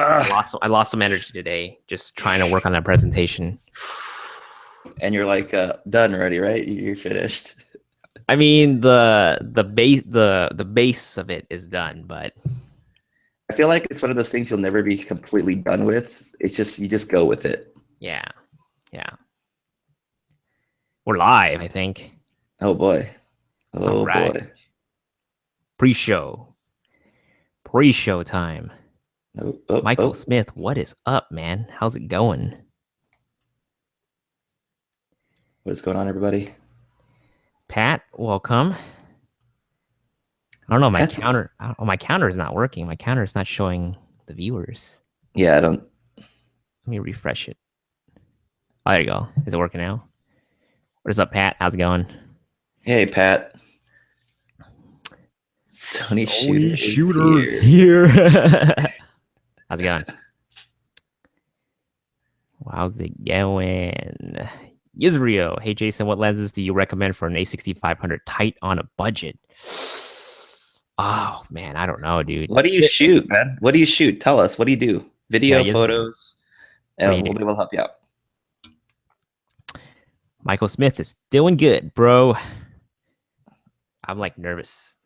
I lost some energy today just trying to work on that presentation. And you're like done already, right? You're finished. I mean, the base of it is done, but I feel like it's one of those things you'll never be completely done with. It's just you just go with it. yeah. We're live, I think. Oh boy. All Oh right. boy. Pre-show time. Michael Smith, what is up, man? How's it going? What is going on, everybody? Pat, welcome. I don't know, my counter is not working. My counter is not showing the viewers. Yeah, I don't. Let me refresh it. Oh, there you go. Is it working now? What is up, Pat? How's it going? Hey, Pat. Sony Shooters here. How's it going? How's it going? Israel. Hey, Jason, what lenses do you recommend for an A6500 tight on a budget? Oh, man, I don't know, dude. What do you shoot, man? What do you shoot? Tell us. What do you do? Video, photos, and we'll help you out. Michael Smith is doing good, bro. I'm like nervous.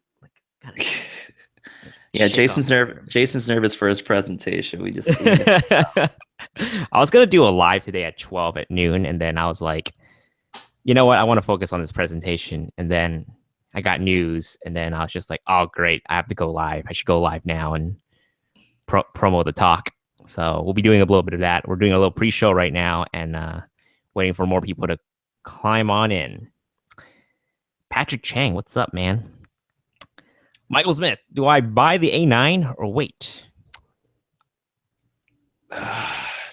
Yeah, Jason's nervous for his presentation. We just I was gonna do a live today at 12 at noon, and then I was like, you know what? I want to focus on this presentation. And then I got news, and then I was just like, oh great, I have to go live. I should go live now and promo the talk. So we'll be doing a little bit of that. We're doing a little pre-show right now, and waiting for more people to climb on in. Patrick Chang, what's up, man? Michael Smith, do I buy the A9 or wait?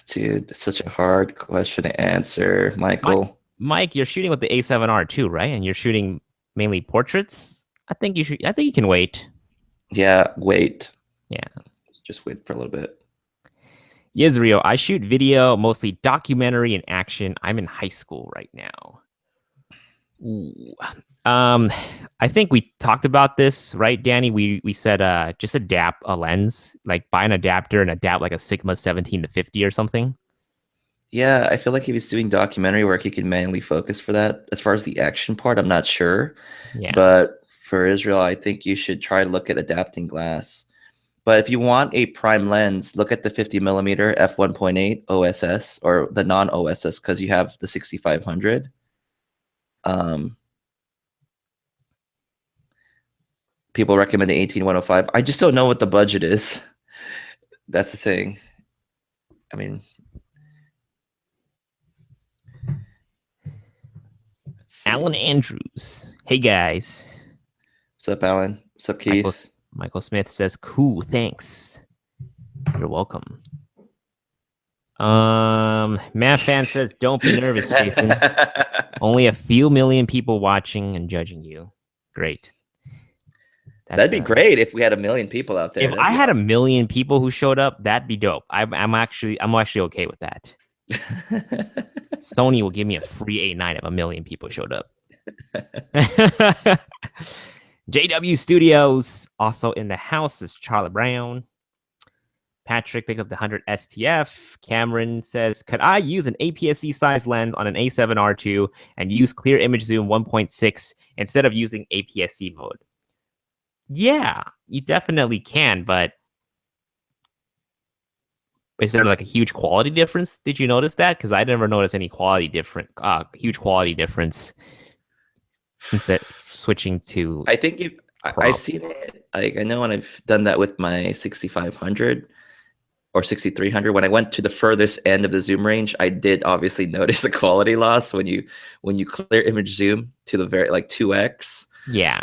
Dude, it's such a hard question to answer, Michael. Mike, you're shooting with the A7R too, right? And you're shooting mainly portraits. I think you can wait. Yeah, wait. Yeah, just wait for a little bit. Yisrael, I shoot video, mostly documentary and action. I'm in high school right now. Ooh. I think we talked about this, right, Danny? We said just adapt a lens, like buy an adapter and adapt like a Sigma 17 to 50 or something. Yeah, I feel like if he's doing documentary work, he can manually focus for that. As far as the action part, I'm not sure. Yeah. But for Israel, I think you should try to look at adapting glass. But if you want a prime lens, look at the 50mm f1.8 OSS or the non-OSS because you have the 6500. People recommend the 18105. I just don't know what the budget is. That's the thing. I mean, Alan Andrews. Hey guys. What's up, Alan? What's up, Keith? Michael Smith says, cool, thanks. You're welcome. Matt Fan says, don't be nervous, Jason. Only a few million people watching and judging you. Great. That'd be great if we had 1 million people out there. If I had 1 million people who showed up, that'd be dope. I'm actually okay with that. Sony will give me a free A9 if 1 million people showed up. JW Studios also in the house is Charlie Brown. Patrick picked up the 100 STF. Cameron says, could I use an APS-C size lens on an A7R2 and use clear image zoom 1.6 instead of using APS-C mode? Yeah, you definitely can, but is there like a huge quality difference? Did you notice that? Because I never noticed any huge quality difference instead switching to. I think I've seen it. Like I know when I've done that with my 6500 or 6300. When I went to the furthest end of the zoom range, I did obviously notice the quality loss when you clear image zoom to the very like 2x. Yeah.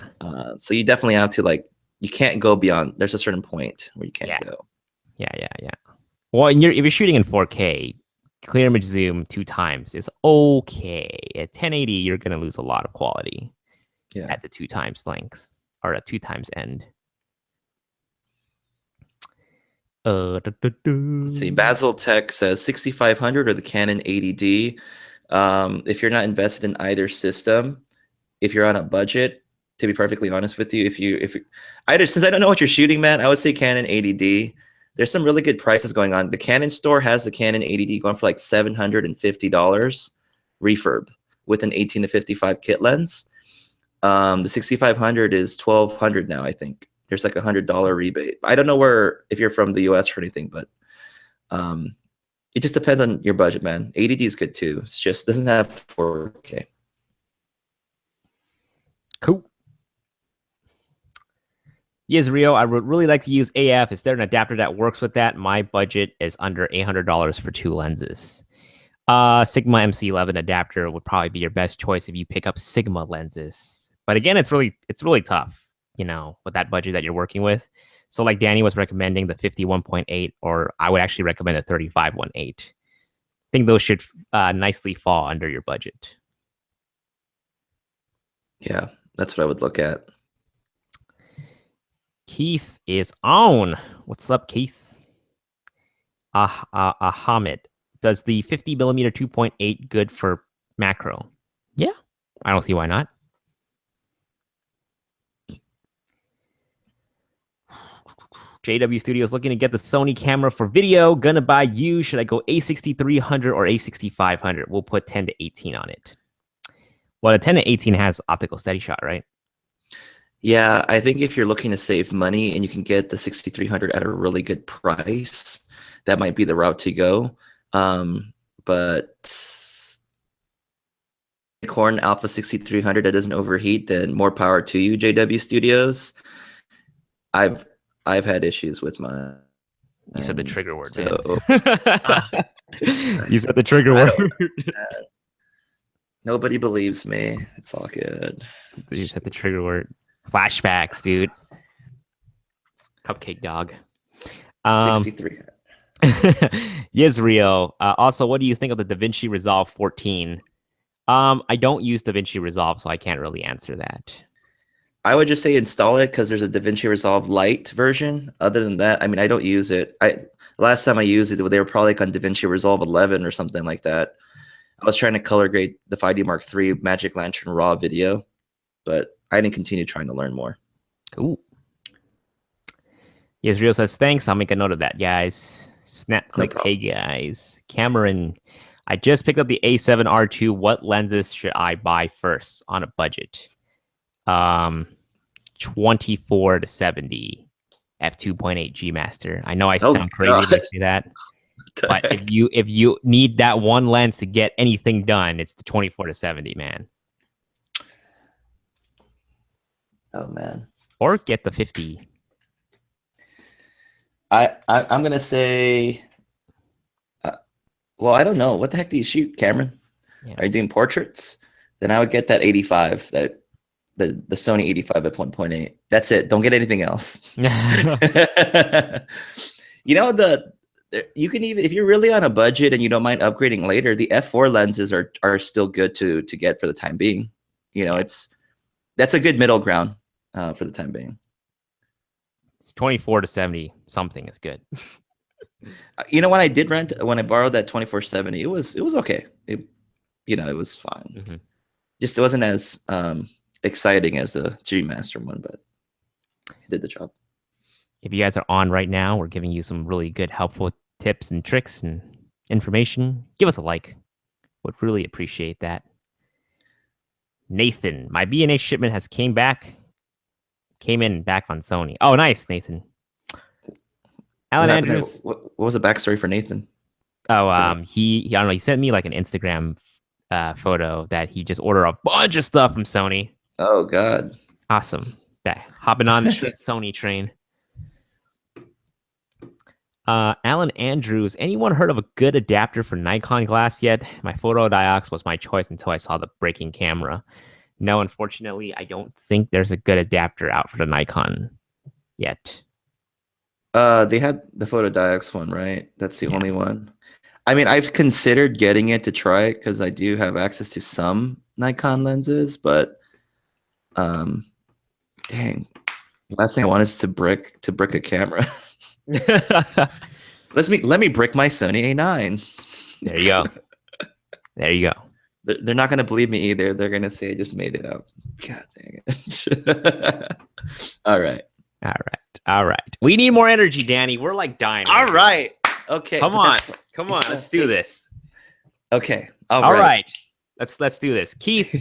So you definitely have to you can't go beyond. There's a certain point where you can't go. Yeah. Well, if you're shooting in 4K, clear image zoom 2 times is okay. At 1080, you're gonna lose a lot of quality. Yeah. At the 2 times length or at 2 times end. Let's see, Basil Tech says 6500 or the Canon 80D. If you're not invested in either system, if you're on a budget, to be perfectly honest with you, since I don't know what you're shooting, man, I would say Canon 80D. there's some really good prices going on. The Canon store has the Canon 80D going for like $750 refurb with an 18 to 55 kit lens. The 6500 is $1,200 now, I think. There's like $100 rebate. I don't know where, if you're from the US or anything, but it just depends on your budget, man. 80D is good too. It's just doesn't have 4K. Cool. Yes, Rio, I would really like to use AF. Is there an adapter that works with that? My budget is under $800 for 2 lenses. Sigma MC11 adapter would probably be your best choice if you pick up Sigma lenses. But again, it's really tough, you know, with that budget that you're working with. So like Danny was recommending the 51.8, or I would actually recommend the 35.18. I think those should nicely fall under your budget. Yeah, that's what I would look at. Keith is on. What's up, Keith? Hamid. Does the 50mm 2.8 good for macro? Yeah, I don't see why not. JW Studios looking to get the Sony camera for video. Gonna buy you. Should I go A6300 or A6500? We'll put 10 to 18 on it. Well, the 10 to 18 has optical steady shot, right? Yeah, I think if you're looking to save money and you can get the 6300 at a really good price, that might be the route to go. But Corn Alpha 6300 that doesn't overheat, then more power to you, JW Studios. I've had issues with my. You said the trigger word. So, you said the trigger word. Nobody believes me. It's all good. You said the trigger word. Flashbacks, dude. Cupcake dog. 63. Yes, Rio. Also, what do you think of the DaVinci Resolve 14? I don't use DaVinci Resolve, so I can't really answer that. I would just say install it because there's a DaVinci Resolve Lite version. Other than that, I mean, I don't use it. Last time I used it, they were probably like on DaVinci Resolve 11 or something like that. I was trying to color grade the 5D Mark III Magic Lantern RAW video, but I didn't continue trying to learn more. Cool. Yes, Rio says, thanks. I'll make a note of that, guys. Snap click. No, hey, guys. Cameron, I just picked up the A7R2. What lenses should I buy first on a budget? 24 to 70 f2.8 G Master. I know I sound crazy when I say that, but if you need that one lens to get anything done, it's the 24 to 70, man. Oh man. Or get the 50. I'm gonna say. Well, I don't know. What the heck do you shoot, Cameron? Yeah. Are you doing portraits? Then I would get that 85. The Sony 85 f1.8. That's it. Don't get anything else. You know, you can even, if you're really on a budget and you don't mind upgrading later, the f4 lenses are still good to get for the time being. You know, that's a good middle ground for the time being. It's 24 to 70 something is good. You know, when I borrowed that 2470, it was okay. It was fine. Mm-hmm. Just it wasn't as exciting as the G Master one, but it did the job. If you guys are on right now, we're giving you some really good, helpful tips and tricks and information. Give us a like. Would really appreciate that. Nathan, my B&H shipment has came in back on Sony. Oh, nice, Nathan. Alan Andrews. What was the backstory for Nathan? Oh, he I don't know. He sent me like an Instagram photo that he just ordered a bunch of stuff from Sony. Oh God! Awesome. Yeah, hopping on the Sony train. Alan Andrews. Anyone heard of a good adapter for Nikon glass yet? My photodiox was my choice until I saw the breaking camera. No, unfortunately, I don't think there's a good adapter out for the Nikon yet. They had the photodiox one, right? That's the only one. I mean, I've considered getting it to try it because I do have access to some Nikon lenses, but dang, the last thing I want is to brick a camera. Let me brick my Sony A9. There you go. There you go. They're not gonna believe me either. They're gonna say I just made it up. God dang it. All right. All right. We need more energy, Danny. We're like dying. All right. Okay. Come on. Come on. Let's do this. Okay. All right. Let's do this. Keith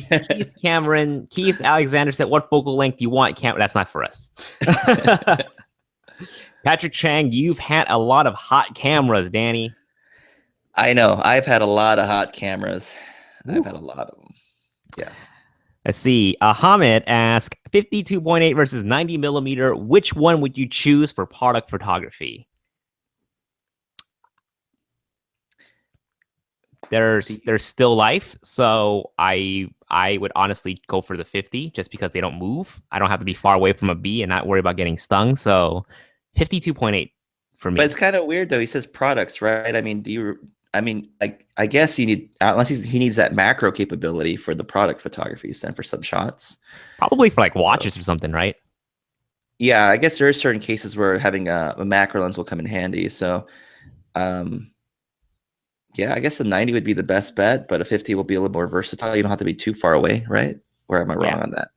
Alexander said, "What focal length do you want?" That's not for us. Patrick Chang, you've had a lot of hot cameras, Danny. I know. I've had a lot of hot cameras. Ooh. I've had a lot of them. Yes. Let's see. Hamid asked, 52.8 versus 90 millimeter. Which one would you choose for product photography? There's still life, so I would honestly go for the 50 just because they don't move. I don't have to be far away from a bee and not worry about getting stung. So 52.8 for me. But it's kind of weird though. He says products, right? I mean, I guess you need, unless he needs that macro capability for the product photography, then for some shots. Probably for like watches or something, right? Yeah, I guess there are certain cases where having a macro lens will come in handy. So, yeah, I guess the 90 would be the best bet, but a 50 will be a little more versatile. You don't have to be too far away, right? Where am I wrong on that?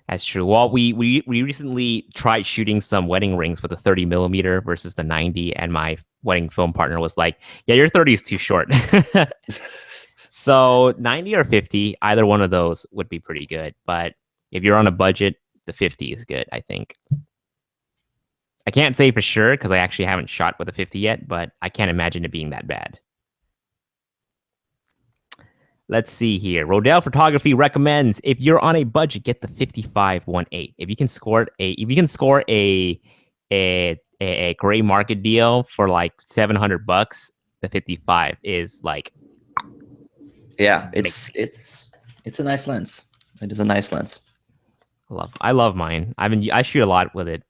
That's true. Well, we recently tried shooting some wedding rings with a 30 millimeter versus the 90, and my wedding film partner was like, "Yeah, your 30 is too short." So 90 or 50, either one of those would be pretty good. But if you're on a budget, the 50 is good, I think. I can't say for sure because I actually haven't shot with a 50 yet, but I can't imagine it being that bad. Let's see here. Rodell Photography recommends, if you're on a budget, get the 55-1.8. If you can score a gray market deal for like $700, the 55 is like, yeah, it's a nice lens. It is a nice lens. I love mine. I shoot a lot with it.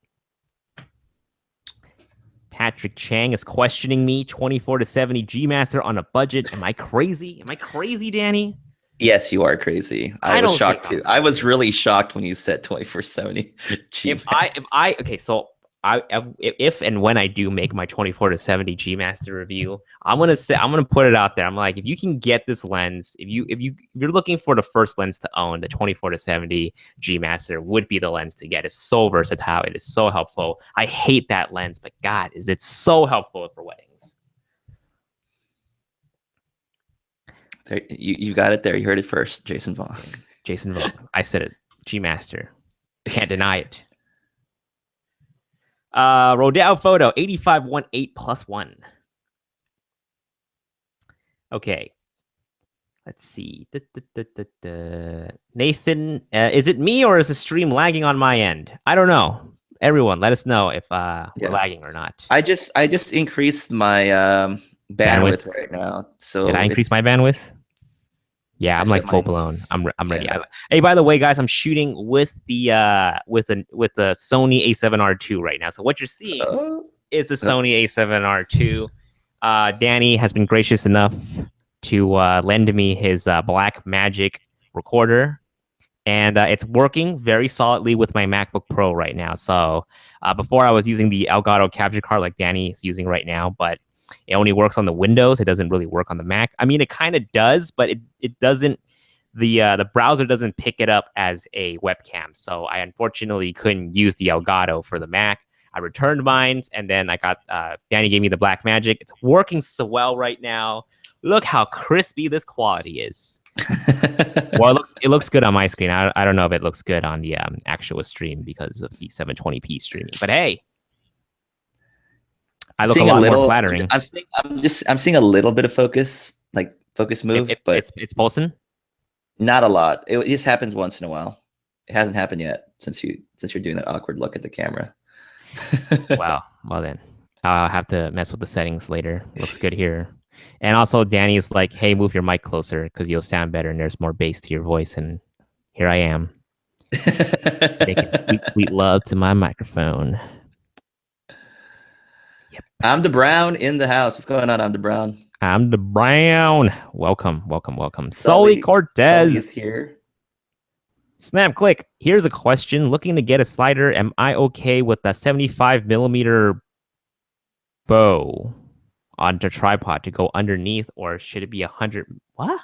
Patrick Chang is questioning me. 24-70 G Master on a budget. Am I crazy? Am I crazy, Danny? Yes, you are crazy. I was shocked too. I was really shocked when you said 24-70 G Master. If and when I do make my 24-70 G Master review, I'm gonna put it out there. I'm like, if you can get this lens, if you're looking for the first lens to own, the 24-70 G Master would be the lens to get. It's so versatile. It is so helpful. I hate that lens, but God, is it so helpful for weddings. There, you got it there. You heard it first, Jason Vaughn. Jason Vaughn. I said it. G Master. Can't deny it. Rodell Photo 85-1.8 +1. Okay, let's see. Nathan, is it me or is the stream lagging on my end? I don't know. Everyone, let us know if we're lagging or not. I just increased my bandwidth right now. So did I increase my bandwidth? Yeah, I'm like full blown. I'm ready. Yeah. Hey, by the way, guys, I'm shooting with the Sony A7R II right now. So what you're seeing is the Sony A7R II. Danny has been gracious enough to lend me his Blackmagic recorder, and it's working very solidly with my MacBook Pro right now. So before I was using the Elgato capture card like Danny is using right now, but it only works on the Windows. It doesn't really work on the Mac. I mean, it kind of does, but it doesn't. The browser doesn't pick it up as a webcam. So I unfortunately couldn't use the Elgato for the Mac. I returned mine, and then I got Danny gave me the Blackmagic. It's working so well right now. Look how crispy this quality is. Well, it looks good on my screen. I don't know if it looks good on the actual stream because of the 720p streaming. But hey. I look a lot more flattering. I'm seeing a little bit of focus move, but it's pulsing. Not a lot. It just happens once in a while. It hasn't happened yet since you're doing that awkward look at the camera. Wow. Well then, I'll have to mess with the settings later. Looks good here. And also, Danny is like, "Hey, move your mic closer because you'll sound better and there's more bass to your voice." And here I am, making sweet, sweet love to my microphone. I'm the Brown in the house. What's going on? I'm the Brown. I'm the Brown. Welcome. Sully Cortez is here. Snap click. Here's a question. Looking to get a slider. Am I okay with a 75 millimeter bow on the tripod to go underneath, or should it be 100? What?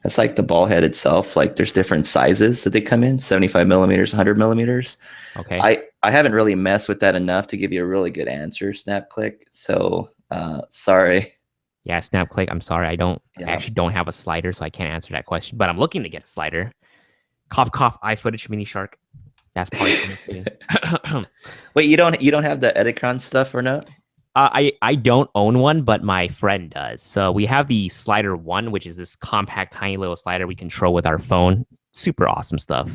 That's like the ball head itself. Like there's different sizes that they come in. 75 millimeters, 100 millimeters. Okay. I haven't really messed with that enough to give you a really good answer, Snap Click. So sorry. Yeah, snap click. I'm sorry, I Yeah. actually don't have a slider, so I can't answer that question. But I'm looking to get a slider. Cough cough. iFootage Mini Shark. That's probably coming soon. Wait, you don't have the Edicron stuff or not? I don't own one, but my friend does. So we have the slider one, which is this compact, tiny little slider we control with our phone. Super awesome stuff.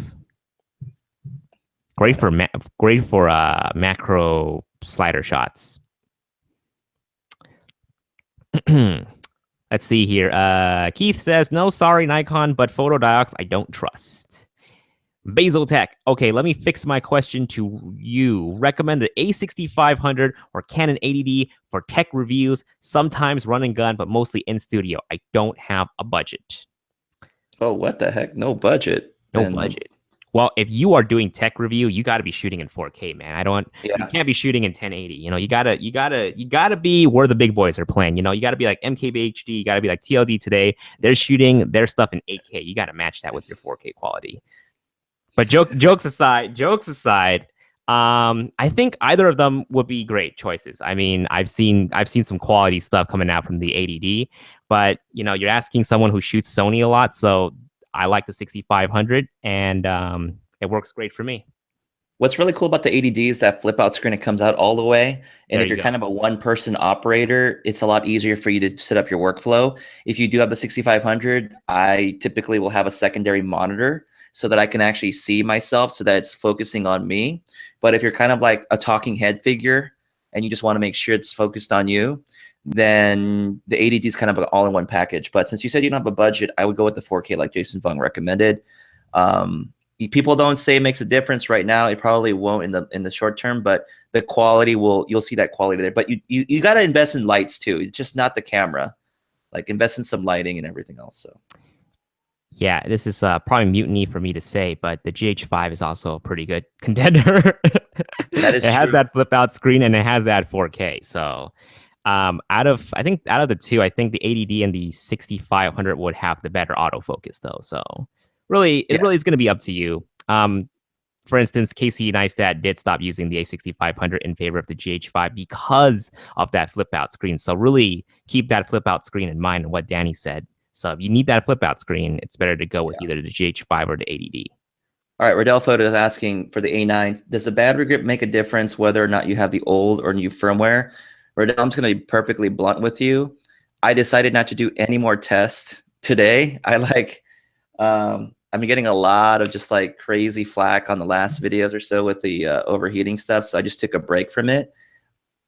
Great for macro slider shots. Let's see here. Keith says, no, sorry, Nikon, but photodiox I don't trust. Basil Tech. Okay, let me fix my question to you. Recommend the A6500 or Canon 80D for tech reviews, sometimes run and gun, but mostly in studio. I don't have a budget. Oh, what the heck? No budget. No Then budget. Well, if you are doing tech review, you got to be shooting in 4K, man. You yeah. can't be shooting in 1080. You know, you gotta be where the big boys are playing. You know, you gotta be like MKBHD, you gotta be like TLD today. They're shooting their stuff in 8K. You gotta match that with your 4K quality. But jokes aside, I think either of them would be great choices. I mean, I've seen some quality stuff coming out from the 80D, but you know, you're asking someone who shoots Sony a lot, so I like the 6500, and it works great for me. What's really cool about the 80D is that flip out screen, it comes out all the way. And There if you you're go. kind of a one person operator, it's a lot easier for you to set up your workflow. If you do have the 6500, I typically will have a secondary monitor so that I can actually see myself so that it's focusing on me. But if you're kind of like a talking head figure and you just want to make sure it's focused on you, then the 80D is kind of an all-in-one package. But since you said you don't have a budget, I would go with the 4K like Jason Fung recommended. People don't say it makes a difference right now. It probably won't in the short term, but the quality you'll see that quality there. But you got to invest in lights too. It's just not the camera. Like invest in some lighting and everything else. So Yeah, this is probably mutiny for me to say, but the GH5 is also a pretty good contender. that is It has true. that flip out screen and it has that 4K. So out of the two, I think the 80D and the 6500 would have the better autofocus though. So really, it Yeah. really is going to be up to you. For instance, Casey Neistat did stop using the A6500 in favor of the GH5 because of that flip out screen. So really keep that flip out screen in mind and what Danny said. So if you need that flip out screen, it's better to go with either the GH5 or the 80D. All right, Rodell Photo is asking for the A9. Does the battery grip make a difference whether or not you have the old or new firmware? Rodell, I'm just going to be perfectly blunt with you. I decided not to do any more tests today. I've been getting a lot of just like crazy flack on the last videos or so with the overheating stuff. So I just took a break from it.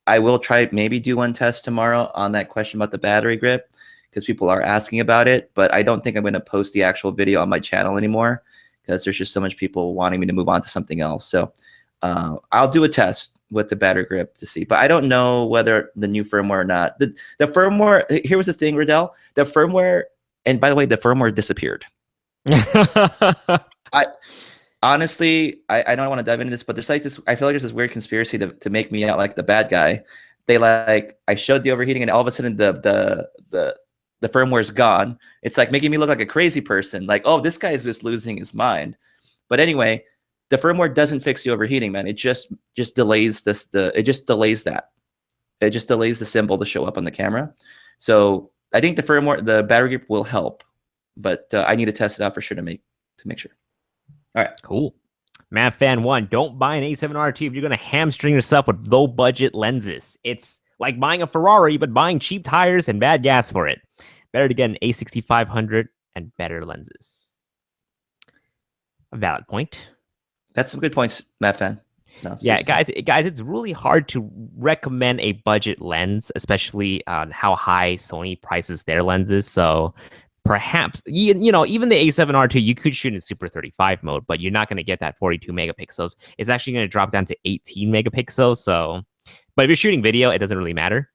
I will try maybe do one test tomorrow on that question about the battery grip because people are asking about it. But I don't think I'm going to post the actual video on my channel anymore because there's just so much people wanting me to move on to something else. So I'll do a test with the battery grip to see. But I don't know whether the new firmware or not. The firmware, here was the thing, Rodell. The firmware, and by the way, the firmware disappeared. I honestly, I don't want to dive into this, but there's like this. I feel like there's this weird conspiracy to make me out like the bad guy. I showed the overheating, and all of a sudden the firmware's gone. It's like making me look like a crazy person. Like, oh, this guy is just losing his mind. But anyway, the firmware doesn't fix the overheating, man. It just delays this. It just delays that. It just delays the symbol to show up on the camera. So I think the battery grip will help. But I need to test it out for sure to make sure. All right. Cool. Matt Fan 1, don't buy an A7R2 if you're going to hamstring yourself with low budget lenses. It's like buying a Ferrari, but buying cheap tires and bad gas for it. Better to get an A6500 and better lenses. A valid point. That's some good points, Matt Fan. No, yeah, guys, it's really hard to recommend a budget lens, especially on how high Sony prices their lenses. So perhaps, you know, even the A7R2, you could shoot in Super 35 mode, but you're not going to get that 42 megapixels. It's actually going to drop down to 18 megapixels. So, but if you're shooting video, it doesn't really matter.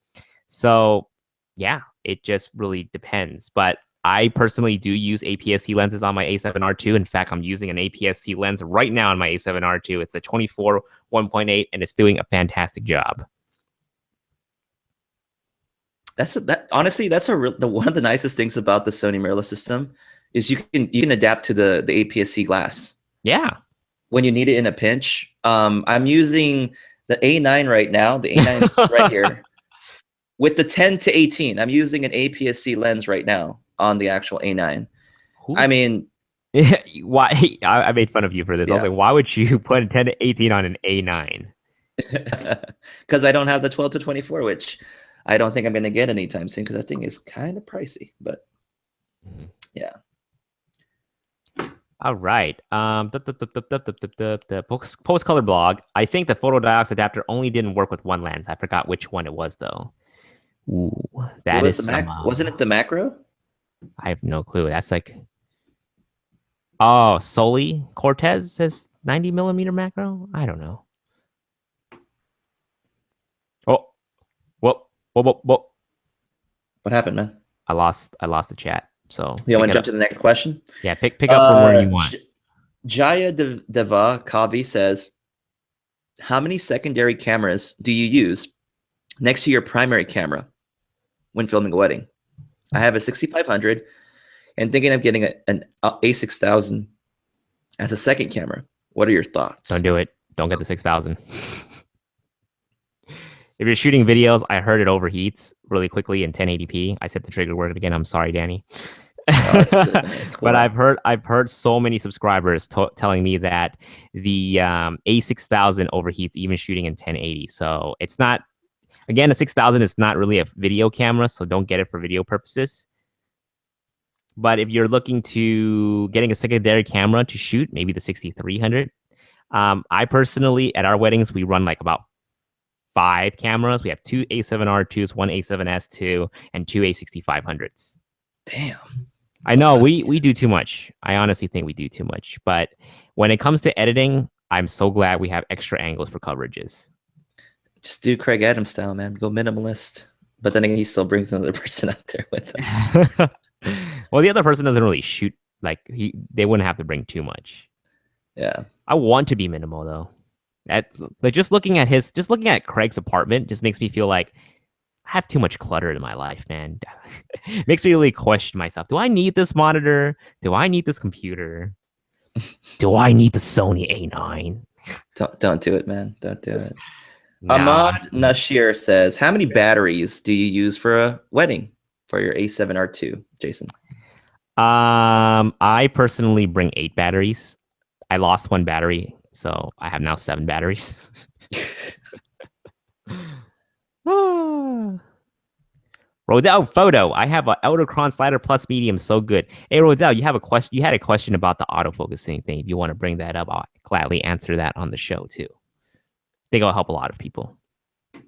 So, yeah, it just really depends. But I personally do use APS-C lenses on my A7R2. In fact, I'm using an APS-C lens right now on my A7R2. It's the 24 1.8, and it's doing a fantastic job. Honestly, that's one of the nicest things about the Sony mirrorless system is you can adapt to the APS-C glass. Yeah. When you need it in a pinch, I'm using the A9 right now. The A9 is right here with the 10 to 18. I'm using an APS-C lens right now on the actual A9. I mean, why? I made fun of you for this. I was yeah, like, why would you put a 10 to 18 on an A9? because I don't have the 12 to 24, which I don't think I'm going to get anytime soon because that thing is kind of pricey. But yeah. All right. The post color blog. I think the photodiox adapter only didn't work with one lens. I forgot which one it was though. Ooh, that What was is the some. Wasn't it the macro? I have no clue. That's like, oh, Soli Cortez says 90 millimeter macro. I don't know. Oh, whoop, whoop, whoop, whoop. What happened, man? I lost the chat. So You want to jump to the next question? Yeah, pick up from where you want. Jaya Deva Kavi says, how many secondary cameras do you use next to your primary camera when filming a wedding? I have a 6500 and thinking of getting an A6000 as a second camera. What are your thoughts? Don't do it. Don't get the 6000. If you're shooting videos, I heard it overheats really quickly in 1080p. I said the trigger word again. I'm sorry, Danny. Oh, that's good, that's cool. But I've heard so many subscribers telling me that the A6000 overheats even shooting in 1080. So it's not, again, a 6000 is not really a video camera, so don't get it for video purposes. But if you're looking to getting a secondary camera to shoot, maybe the 6300. I personally, at our weddings, we run like about 5 cameras. We have 2 A7R2s, 1 A7S2, and 2 A6500s. Damn. I know we do too much. I honestly think we do too much. But when it comes to editing, I'm so glad we have extra angles for coverages. Just do Craig Adams style, man. Go minimalist. But then again, he still brings another person out there with him. Well, the other person doesn't really shoot. Like they wouldn't have to bring too much. Yeah. I want to be minimal though. Like just looking at Craig's apartment just makes me feel like I have too much clutter in my life, man. Makes me really question myself. Do I need this monitor? Do I need this computer? Do I need the Sony A9? Don't do it, man. Don't do it. Nah. Ahmad Nashir says, how many batteries do you use for a wedding for your A7R2, Jason? I personally bring 8 batteries. I lost 1 battery, so I have now 7 batteries. Rodell photo. I have an Eldocron slider plus medium. So good. Hey Rodell, you have a question. You had a question about the autofocusing thing. If you want to bring that up, I'll gladly answer that on the show too. I think it'll help a lot of people.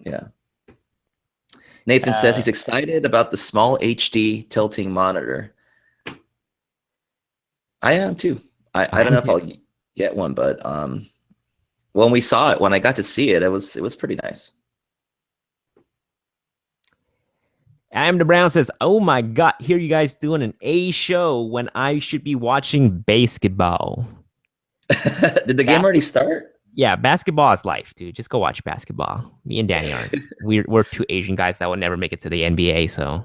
Yeah. Nathan says he's excited about the small HD tilting monitor. I am too. I don't know if I'll get one, but when we saw it, when I got to see it, it was pretty nice. Adam the Brown says, "Oh my God, here you guys doing an A show when I should be watching basketball." Did the game already start? Yeah, basketball is life, dude. Just go watch basketball. Me and Danny aren't. We're 2 Asian guys that will never make it to the NBA. So,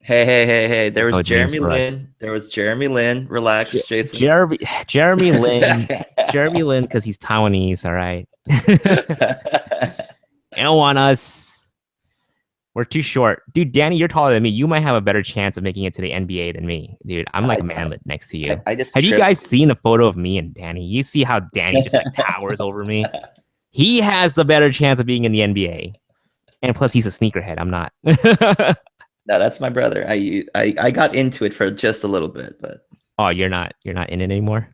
hey. There was Jeremy Lin. There was Jeremy Lin. Relax, Jason. Jeremy Lin. Jeremy Lin, because he's Taiwanese. All right. They don't want us. We're too short. Dude, Danny, you're taller than me. You might have a better chance of making it to the NBA than me. Dude, I'm like a manlet next to you. Have you guys seen a photo of me and Danny? You see how Danny just like towers over me? He has the better chance of being in the NBA. And plus, he's a sneakerhead. I'm not. No, that's my brother. I got into it for just a little bit, but oh, you're not in it anymore?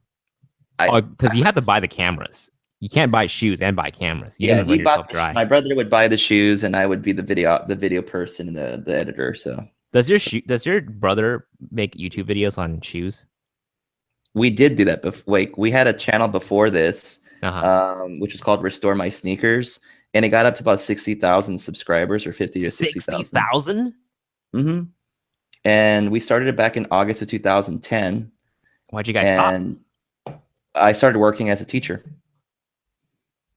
Because you have to buy the cameras. You can't buy shoes and buy cameras. You're gonna run yourself dry. My brother would buy the shoes, and I would be the video person and the editor. So does your brother make YouTube videos on shoes? We did do that before. Like, we had a channel before this, which was called Restore My Sneakers, and it got up to about 60,000 subscribers, or 50 to 60,000. 60,000? Mm-hmm. And we started it back in August of 2010. Why'd you guys stop? I started working as a teacher.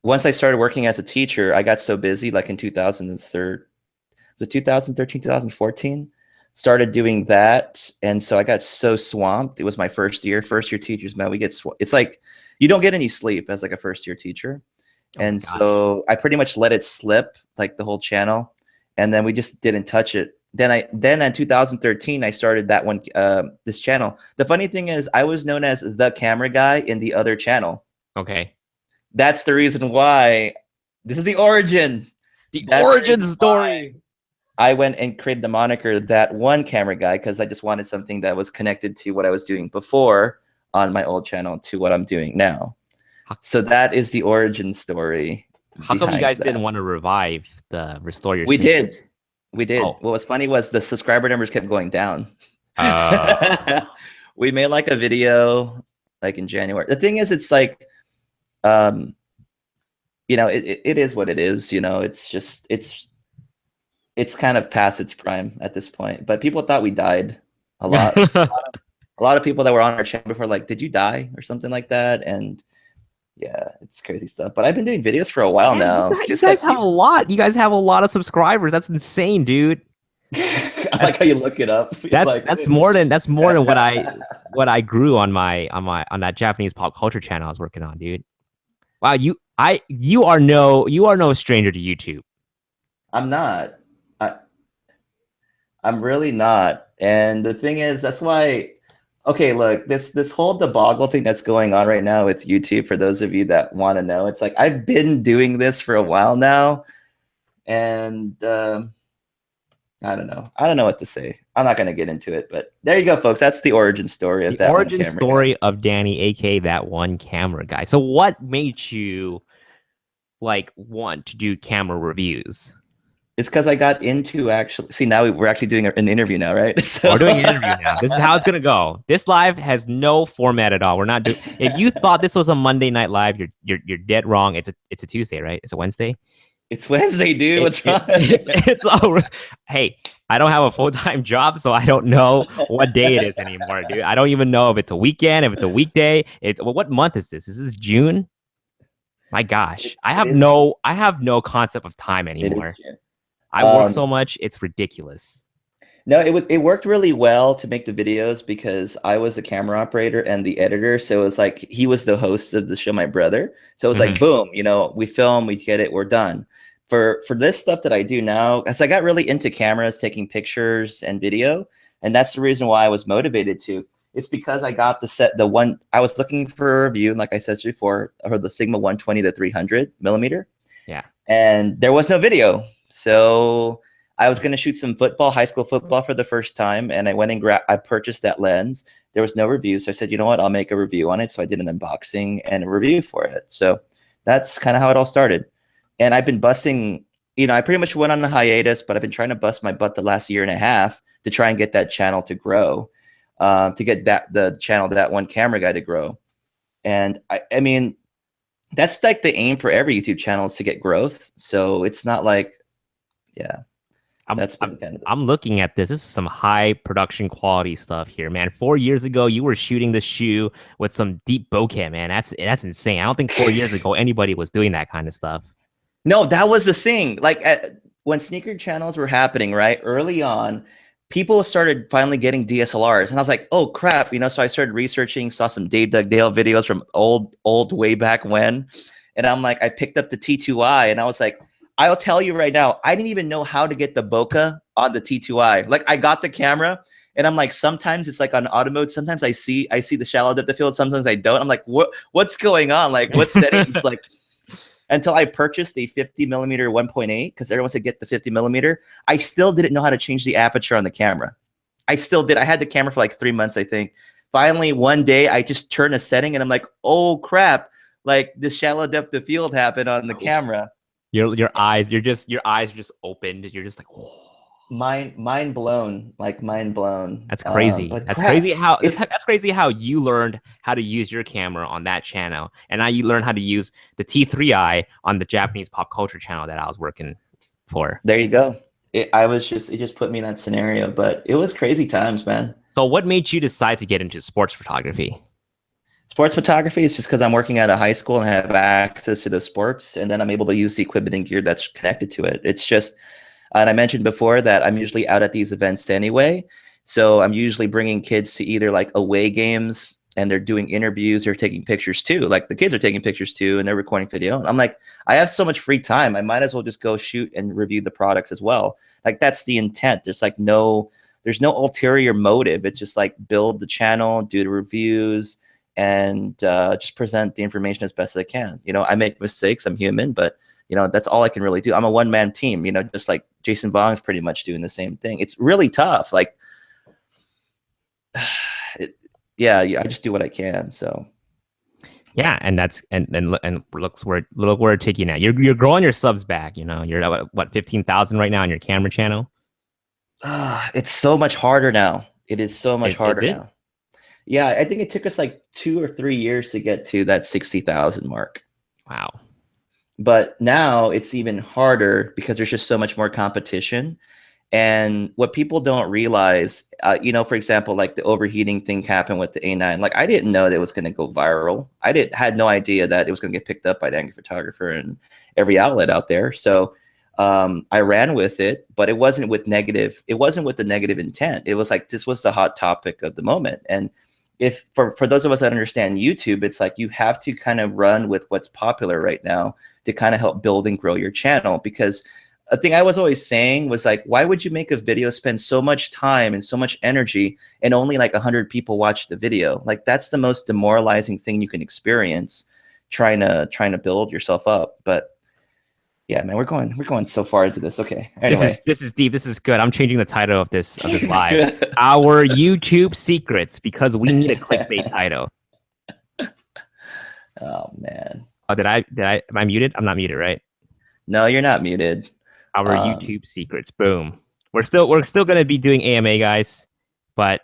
Once I started working as a teacher, I got so busy, like in 2013, 2014, started doing that, and so I got so swamped. It was my first year. First year teachers, man, we get it's like you don't get any sleep as like a first year teacher. Oh my And gosh. so I pretty much let it slip, like the whole channel, and then we just didn't touch it. Then in 2013 I started that one this channel. The funny thing is I was known as the camera guy in the other channel. Okay. That's the reason why. This is the origin. The That's origin reason story. I went and created the moniker that one camera guy because I just wanted something that was connected to what I was doing before on my old channel to what I'm doing now. So that is the origin story. How come you guys that. didn't want to revive the Restore Your We Sleep? did. We did. Oh. What was funny was the subscriber numbers kept going down. We made like a video like in January. The thing is, it's like, you know, it is what it is. You know, it's just, it's kind of past its prime at this point. But people thought we died a lot. A lot of people that were on our channel before, like, did you die or something like that? And yeah, it's crazy stuff. But I've been doing videos for a while now. You guys have a lot. You guys have a lot of subscribers. That's insane, dude. I like how you look it up. That's more than what I grew on that Japanese pop culture channel I was working on, dude. Wow, you are no stranger to YouTube. I'm not. I'm really not. And the thing is, that's why. Okay, look, this whole debacle thing that's going on right now with YouTube, for those of you that want to know, it's like I've been doing this for a while now, and I don't know. I don't know what to say. I'm not going to get into it, but there you go, folks. That's the origin story of that origin story of Danny, aka that one camera guy. So what made you like want to do camera reviews? It's because I got into actually. See, now we're actually doing an interview now, right? So we're doing an interview now. This is how it's gonna go. This live has no format at all. We're not doing. If you thought this was a Monday night live, you're dead wrong. It's a Tuesday, right? It's a Wednesday. It's Wednesday, dude. What's wrong? It's all. Hey, I don't have a full-time job, so I don't know what day it is anymore, dude. I don't even know if it's a weekend, if it's a weekday. What month is this? Is this June? My gosh, I have no concept of time anymore. I work so much, it's ridiculous. No, it worked really well to make the videos because I was the camera operator and the editor. So it was like he was the host of the show, my brother. So it was like, boom, you know, we film, we get it, we're done. For this stuff that I do now, as I got really into cameras, taking pictures and video, and that's the reason why I was motivated to. It's because I got I was looking for a review, like I said before, I heard the Sigma 120 to 300 millimeter. Yeah. And there was no video. So I was going to shoot some high school football for the first time. And I went and I purchased that lens. There was no review. So I said, you know what, I'll make a review on it. So I did an unboxing and a review for it. So that's kind of how it all started. And I've been busting, you know, I pretty much went on a hiatus, but I've been trying to bust my butt the last year and a half to try and get that channel to grow, to get the channel, That One Camera Guy, to grow. And I mean, that's like the aim for every YouTube channel, is to get growth. So it's not like, yeah. I'm looking at this. This is some high production quality stuff here, man. 4 years ago, you were shooting the shoe with some deep bokeh, man. That's insane. I don't think 4 years ago anybody was doing that kind of stuff. No, that was the thing. Like when sneaker channels were happening, right? Early on, people started finally getting DSLRs, and I was like, oh crap, you know. So I started researching, saw some Dave Dugdale videos from old way back when, and I'm like, I picked up the T2i, and I was like, I'll tell you right now, I didn't even know how to get the bokeh on the T2i. Like, I got the camera, and I'm like, sometimes it's like on auto mode. Sometimes I see the shallow depth of field. Sometimes I don't. I'm like, what's going on? Like, what settings? Like, until I purchased a 50 millimeter 1.8, because everyone said get the 50 millimeter. I still didn't know how to change the aperture on the camera. I still did. I had the camera for like 3 months, I think. Finally, one day, I just turned a setting, and I'm like, oh crap! Like, the shallow depth of field happened on the camera. Your eyes are just opened. You're just like, whoa. Mind blown, like mind blown. That's crazy. That's crazy how you learned how to use your camera on that channel, and now you learn how to use the T3i on the Japanese pop culture channel that I was working for. There you go. It just put me in that scenario, but it was crazy times, man. So what made you decide to get into sports photography? Sports photography is just because I'm working at a high school and have access to the sports, and then I'm able to use the equipment and gear that's connected to it. It's just, And I mentioned before that I'm usually out at these events anyway. So I'm usually bringing kids to either like away games and they're doing interviews or taking pictures too. Like the kids are taking pictures too and they're recording video. And I'm like, I have so much free time. I might as well just go shoot and review the products as well. Like that's the intent. There's no ulterior motive. It's just like build the channel, do the reviews, and just present the information as best as I can. You know, I make mistakes. I'm human, but you know, that's all I can really do. I'm a one-man team, you know, just like Jason Vong's pretty much doing the same thing. It's really tough. Like, yeah, I just do what I can. So, yeah, and that's and look where it's taking you now. You're growing your subs back. You know, you're at what 15,000 right now on your camera channel. it's so much harder now. It is so much harder is it? now. Yeah, I think it took us like 2 or 3 years to get to that 60,000 mark. Wow. But now it's even harder because there's just so much more competition. And what people don't realize, you know, for example, like the overheating thing happened with the A9. Like I didn't know that it was going to go viral. Had no idea that it was going to get picked up by the angry photographer and every outlet out there. So I ran with it, but it wasn't with the negative intent. It was like, this was the hot topic of the moment. And if for those of us that understand YouTube, it's like you have to kind of run with what's popular right now to kind of help build and grow your channel. Because a thing I was always saying was like, why would you make a video spend so much time and so much energy and only like 100 people watch the video? Like that's the most demoralizing thing you can experience trying to build yourself up. But yeah, man, we're going so far into this. Okay. Anyway. This is deep. This is good. I'm changing the title of this live. Our YouTube secrets, because we need a clickbait title. Oh man. Oh, am I muted? I'm not muted, right? No, you're not muted. Our YouTube secrets. Boom. We're still going to be doing AMA, guys, but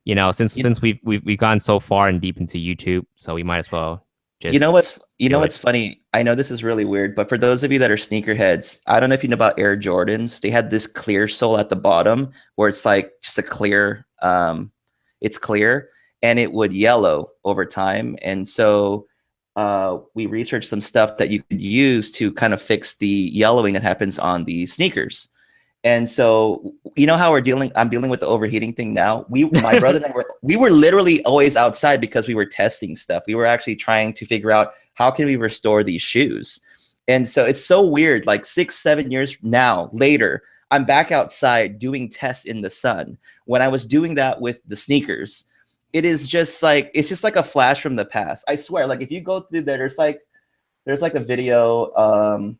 you know, since we've gone so far and deep into YouTube, so we might as well just. You know what's funny? I know this is really weird, but for those of you that are sneakerheads, I don't know if you know about Air Jordans. They had this clear sole at the bottom where it's like just a clear. It's clear and it would yellow over time, and so. We researched some stuff that you could use to kind of fix the yellowing that happens on the sneakers. And so, you know how I'm dealing with the overheating thing now. My brother and I we were literally always outside because we were testing stuff. We were actually trying to figure out how can we restore these shoes. And so it's so weird, like 6-7 years now later, I'm back outside doing tests in the sun when I was doing that with the sneakers. It's just like a flash from the past. I swear, like if you go through there, there's like a video,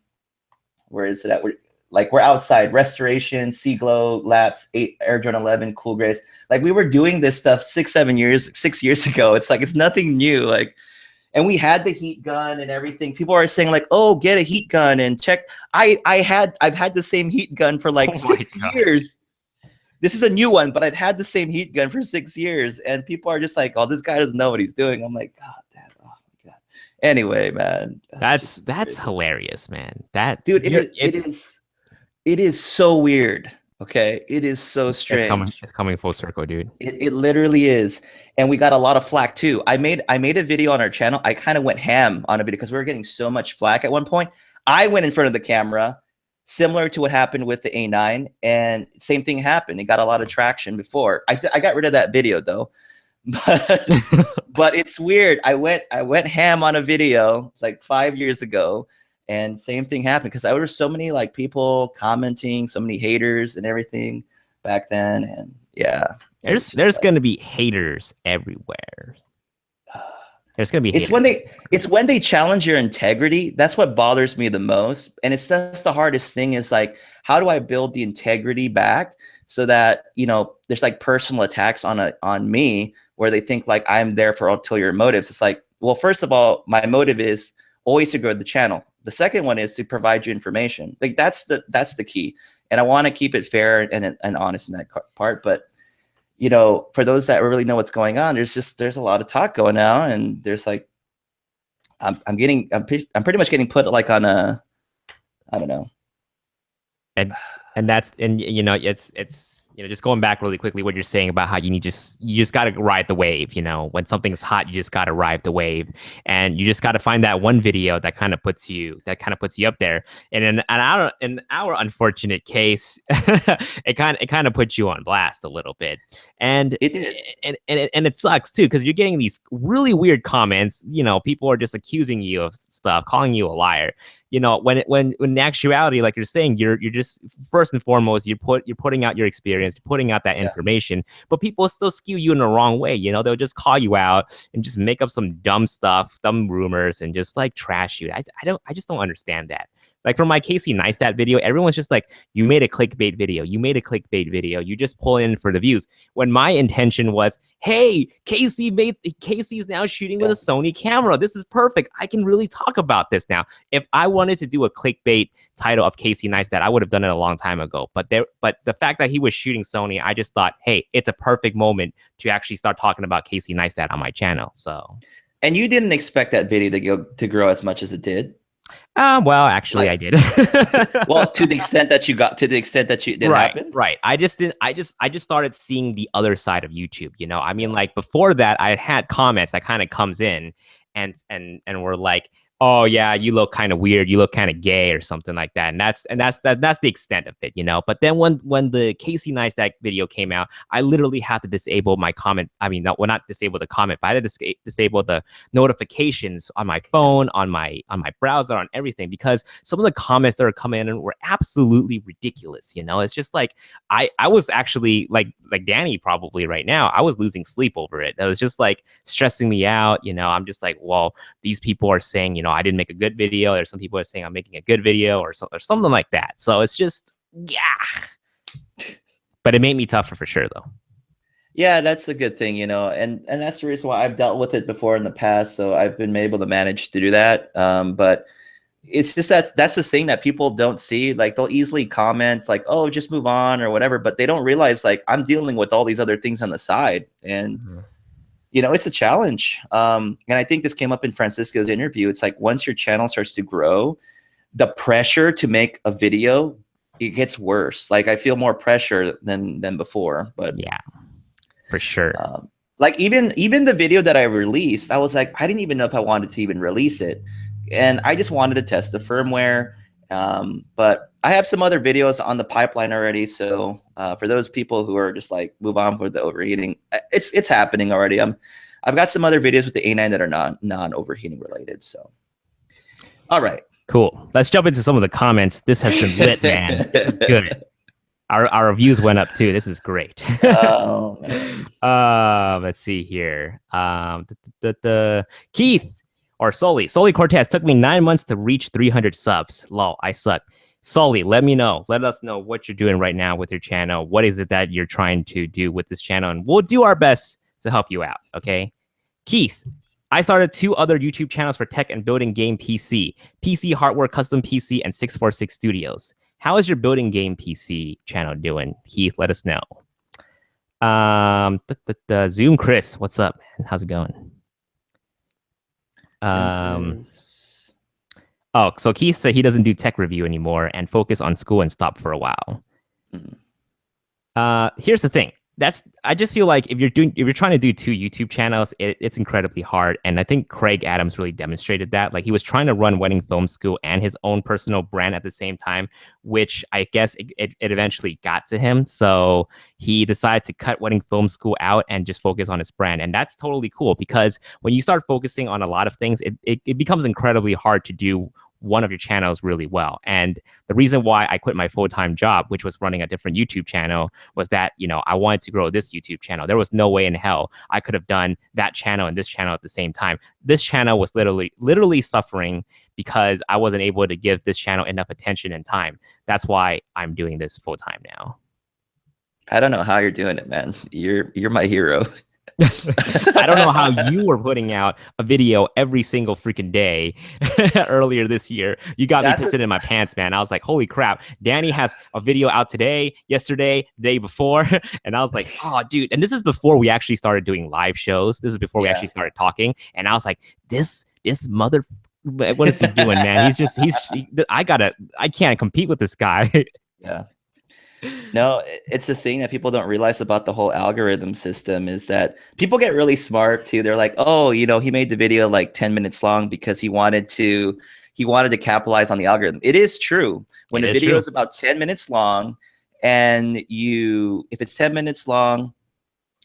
where is it at? We're outside, restoration, sea glow, laps, Air Jordan 11, cool grays. Like we were doing this stuff 6 years ago. It's like, it's nothing new. Like, and we had the heat gun and everything. People are saying like, oh, get a heat gun and check. I've had the same heat gun for like 6 years. This is a new one, but I've had the same heat gun for 6 years, and people are just like, "Oh, this guy doesn't know what he's doing." I'm like, "God damn! Oh my god!" Anyway, man, that's hilarious, man. That dude, it is so weird. Okay, it is so strange. It's coming full circle, dude. It literally is, and we got a lot of flack too. I made a video on our channel. I kind of went ham on a video because we were getting so much flack at one point. I went in front of the camera. Similar to what happened with the A9, and same thing happened. It got a lot of traction before. I got rid of that video though, but it's weird. I went ham on a video like 5 years ago, and same thing happened because there were so many like people commenting, so many haters and everything back then, and yeah, there's gonna be haters everywhere. There's gonna be haters. It's when they challenge your integrity. That's what bothers me the most. And that's the hardest thing is like, how do I build the integrity back so that, you know, there's like personal attacks on me where they think like I'm there for ulterior motives. It's like, well, first of all, my motive is always to grow the channel. The second one is to provide you information. Like that's the key. And I want to keep it fair and honest in that part. But you know, for those that really know what's going on, there's a lot of talk going on, and there's like, I'm pretty much getting put like on I don't know. And you know, it's just going back really quickly, what you're saying about how you just got to ride the wave. When something's hot, you just got to ride the wave, and you just got to find that one video that kind of puts you up there. And in our unfortunate case, it kind of puts you on blast a little bit, and It did. And it sucks too, because you're getting these really weird comments. People are just accusing you of stuff, calling you a liar. When in actuality, like you're saying, you're just, first and foremost, you're putting out your experience, you're putting out that information, but people still skew you in the wrong way. They'll just call you out and just make up some dumb stuff, dumb rumors, and just like trash you. I just don't understand that. Like for my Casey Neistat video, everyone's just like, you made a clickbait video. You made a clickbait video. You just pull in for the views. When my intention was, hey, Casey's now shooting with a Sony camera. This is perfect. I can really talk about this now. If I wanted to do a clickbait title of Casey Neistat, I would have done it a long time ago. But the fact that he was shooting Sony, I just thought, hey, it's a perfect moment to actually start talking about Casey Neistat on my channel. So, and you didn't expect that video to grow as much as it did. Well, actually, I did. Well, to the extent that you did happen. Right. I just started seeing the other side of YouTube. I mean, like before that, I had comments that kind of comes in and were like, oh yeah, you look kind of weird, you look kind of gay or something like that, and that's the extent of it, But then when the Casey Neistat video came out, I literally had to disable my comment. I mean, not disable the comment, but I had to disable the notifications on my phone, on my browser, on everything, because some of the comments that are coming in were absolutely ridiculous. It's just like I was actually like Danny probably right now. I was losing sleep over it. It was just like stressing me out. I'm just like, well, these people are saying, I didn't make a good video. There's some people are saying I'm making a good video or something like that. So it's just, but it made me tougher for sure though. Yeah, that's a good thing, and that's the reason why I've dealt with it before in the past. So I've been able to manage to do that. But it's just that's the thing that people don't see. Like they'll easily comment like, oh, just move on or whatever, but they don't realize like I'm dealing with all these other things on the side. And it's a challenge. And I think this came up in Francisco's interview. It's like once your channel starts to grow, the pressure to make a video, it gets worse. Like I feel more pressure than before. But yeah, for sure. Like even the video that I released, I was like, I didn't even know if I wanted to even release it. And I just wanted to test the firmware. But I have some other videos on the pipeline already. So for those people who are just like move on with the overheating, it's happening already. I've got some other videos with the A9 that are non-overheating related. So, all right, cool. Let's jump into some of the comments. This has been lit, man. This is good. Our reviews went up too. This is great. Oh, man. Let's see here. Keith. Or Sully Cortez, took me 9 months to reach 300 subs. Lol, I suck. Sully, let us know what you're doing right now with your channel. What is it that you're trying to do with this channel? And we'll do our best to help you out, okay? Keith, I started 2 other YouTube channels for tech and building game PC hardware, custom PC, and 646 Studios. How is your building game PC channel doing? Keith, let us know. Zoom Chris, what's up, man? How's it going? So Keith said he doesn't do tech review anymore and focus on school and stop for a while. Here's the thing. I just feel like if you're trying to do 2 YouTube channels, it's incredibly hard. And I think Craig Adams really demonstrated that. Like he was trying to run wedding film school and his own personal brand at the same time, which I guess it eventually got to him. So he decided to cut wedding film school out and just focus on his brand. And that's totally cool, because when you start focusing on a lot of things, it becomes incredibly hard to do one of your channels really well. And the reason why I quit my full-time job, which was running a different YouTube channel, was that, I wanted to grow this YouTube channel. There was no way in hell I could have done that channel and this channel at the same time. This channel was literally suffering because I wasn't able to give this channel enough attention and time. That's why I'm doing this full-time now. I don't know how you're doing it, man. You're my hero. I don't know how you were putting out a video every single freaking day earlier this year. You got me pissing in my pants, man. I was like, holy crap. Danny has a video out today, yesterday, the day before. And I was like, oh, dude. And this is before we actually started doing live shows. This is before we actually started talking. And I was like, this mother, what is he doing, man? I can't compete with this guy. Yeah. No, it's the thing that people don't realize about the whole algorithm system is that people get really smart too. They're like, oh, he made the video like 10 minutes long because he wanted to capitalize on the algorithm. It is true. When It a is video true. is about 10 minutes long and if it's 10 minutes long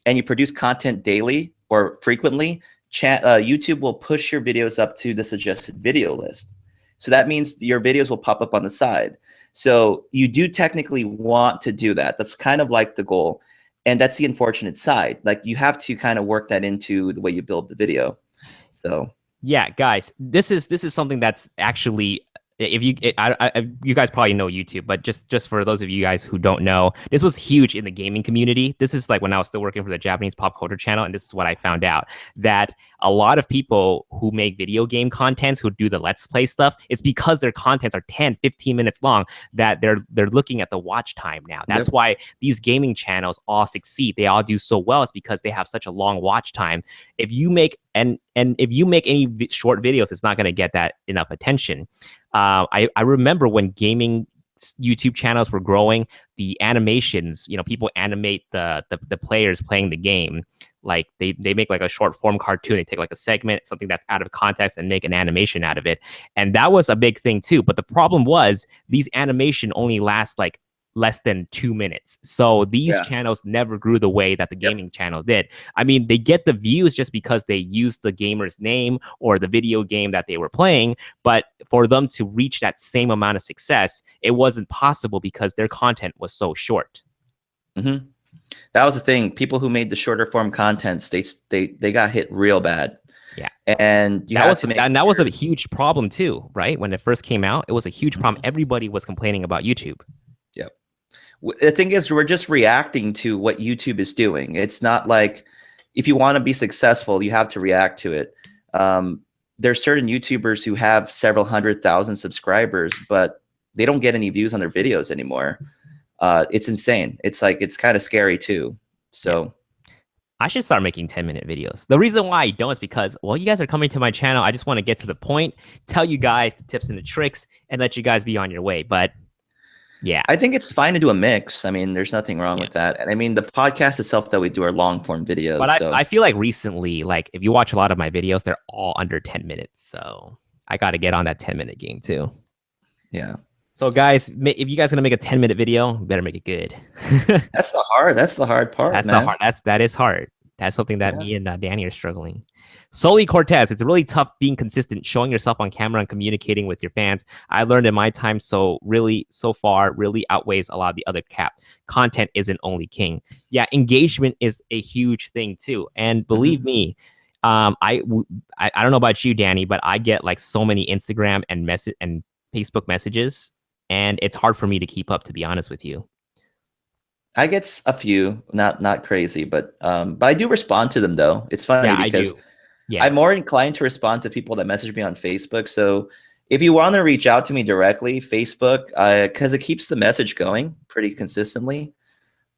and you produce content daily or frequently, YouTube will push your videos up to the suggested video list. So that means your videos will pop up on the side. So you do technically want to do that. That's kind of like the goal. And that's the unfortunate side. Like you have to kind of work that into the way you build the video. So Yeah, guys, this is something that's actually, if you you guys probably know YouTube, but just for those of you guys who don't know, this was huge in the gaming community. This is like when I was still working for the Japanese pop culture channel, and this is what I found out, that a lot of people who make video game contents, who do the let's play stuff, it's because their contents are 10, 15 minutes long that they're looking at the watch time now. That's yep. why these gaming channels all succeed. They all do so well. It's because they have such a long watch time. If you make and if you make any short videos, it's not going to get that enough attention. I remember when gaming YouTube channels were growing, the animations, people animate the players playing the game. Like they make like a short form cartoon. They take like a segment, something that's out of context, and make an animation out of it. And that was a big thing too. But the problem was these animation only last like less than 2 minutes. So these channels never grew the way that the gaming channels did. I mean, they get the views just because they used the gamer's name or the video game that they were playing. But for them to reach that same amount of success, it wasn't possible because their content was so short. Mm-hmm. That was the thing. People who made the shorter form contents, they got hit real bad. Yeah. And that was a huge problem too, right? When it first came out, it was a huge problem. Everybody was complaining about YouTube. Yep. The thing is, we're just reacting to what YouTube is doing. It's not like if you want to be successful, you have to react to it. There's certain YouTubers who have several 100,000 subscribers, but they don't get any views on their videos anymore. It's insane. It's kind of scary too. So I should start making 10-minute videos. The reason why I don't is because, well, you guys are coming to my channel. I just want to get to the point, tell you guys the tips and the tricks, and let you guys be on your way. But yeah, I think it's fine to do a mix. I mean, there's nothing wrong with that. And I mean, the podcast itself that we do are long form videos. But so I feel like recently, like if you watch a lot of my videos, they're all under 10 minutes. So I got to get on that 10-minute game too. Yeah. So guys, if you guys are gonna make a 10-minute video, you better make it good. That's the hard part. That is hard. That's something that me and Danny are struggling. Sully Cortez, it's really tough being consistent, showing yourself on camera and communicating with your fans. I learned in my time so far really outweighs a lot of the other content isn't only king. Yeah, engagement is a huge thing too. And believe me, I don't know about you, Danny, but I get like so many Instagram and Facebook messages, and it's hard for me to keep up, to be honest with you. I get a few, not crazy, but I do respond to them though. It's funny because I'm more inclined to respond to people that message me on Facebook. So if you want to reach out to me directly, Facebook, because it keeps the message going pretty consistently.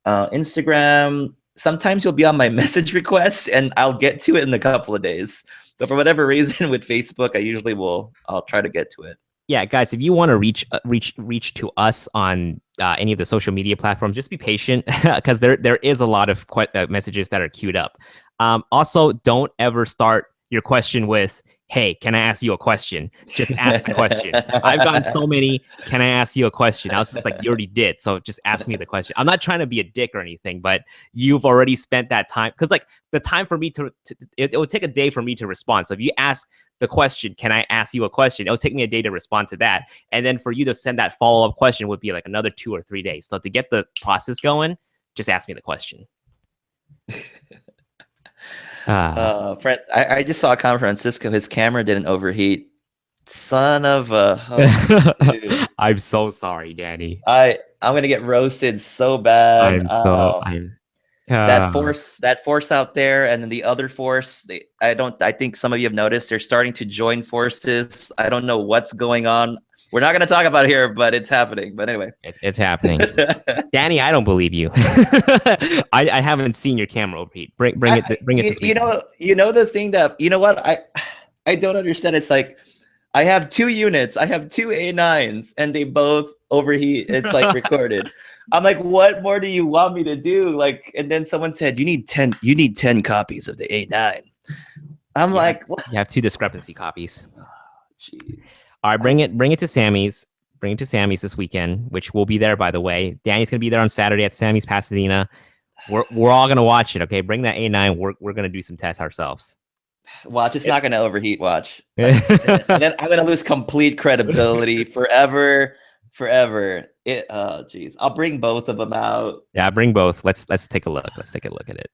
Instagram, sometimes you'll be on my message request and I'll get to it in a couple of days. So for whatever reason with Facebook, I'll try to get to it. Yeah, guys, if you want to reach to us on any of the social media platforms, just be patient because there is a lot of messages that are queued up. Also, don't ever start your question with, hey, can I ask you a question? Just ask the question. I've gotten so many, can I ask you a question? I was just like, you already did. So just ask me the question. I'm not trying to be a dick or anything, but you've already spent that time. Because like the time for me it would take a day for me to respond. So if you ask the question, can I ask you a question? It'll take me a day to respond to that. And then for you to send that follow-up question would be like another 2 or 3 days. So to get the process going, just ask me the question. Friend, I just saw a comment from Francisco. His camera didn't overheat. Son of a. Dude. I'm so sorry, Danny. I'm gonna get roasted so bad. That force out there, and then the other force. I think some of you have noticed they're starting to join forces. I don't know what's going on. We're not going to talk about it here, but it's happening. But anyway, it's happening. Danny, I don't believe you. I haven't seen your camera overheat. Bring it. You know the thing that what I don't understand. It's like I have 2 units. I have 2 A9s, and they both overheat. It's like recorded. I'm like, what more do you want me to do? Like, and then someone said, you need 10 copies of the A9. I'm like, what? You have 2 discrepancy copies. Jeez. All right, bring it to Sammy's. Bring it to Sammy's this weekend, which will be there, by the way. Danny's gonna be there on Saturday at Sammy's Pasadena. We're all gonna watch it. Okay, bring that A9. We're gonna do some tests ourselves. Watch, it's not gonna overheat. Watch, and then I'm gonna lose complete credibility forever. Oh, geez, I'll bring both of them out. Yeah, bring both. Let's take a look. Let's take a look at it.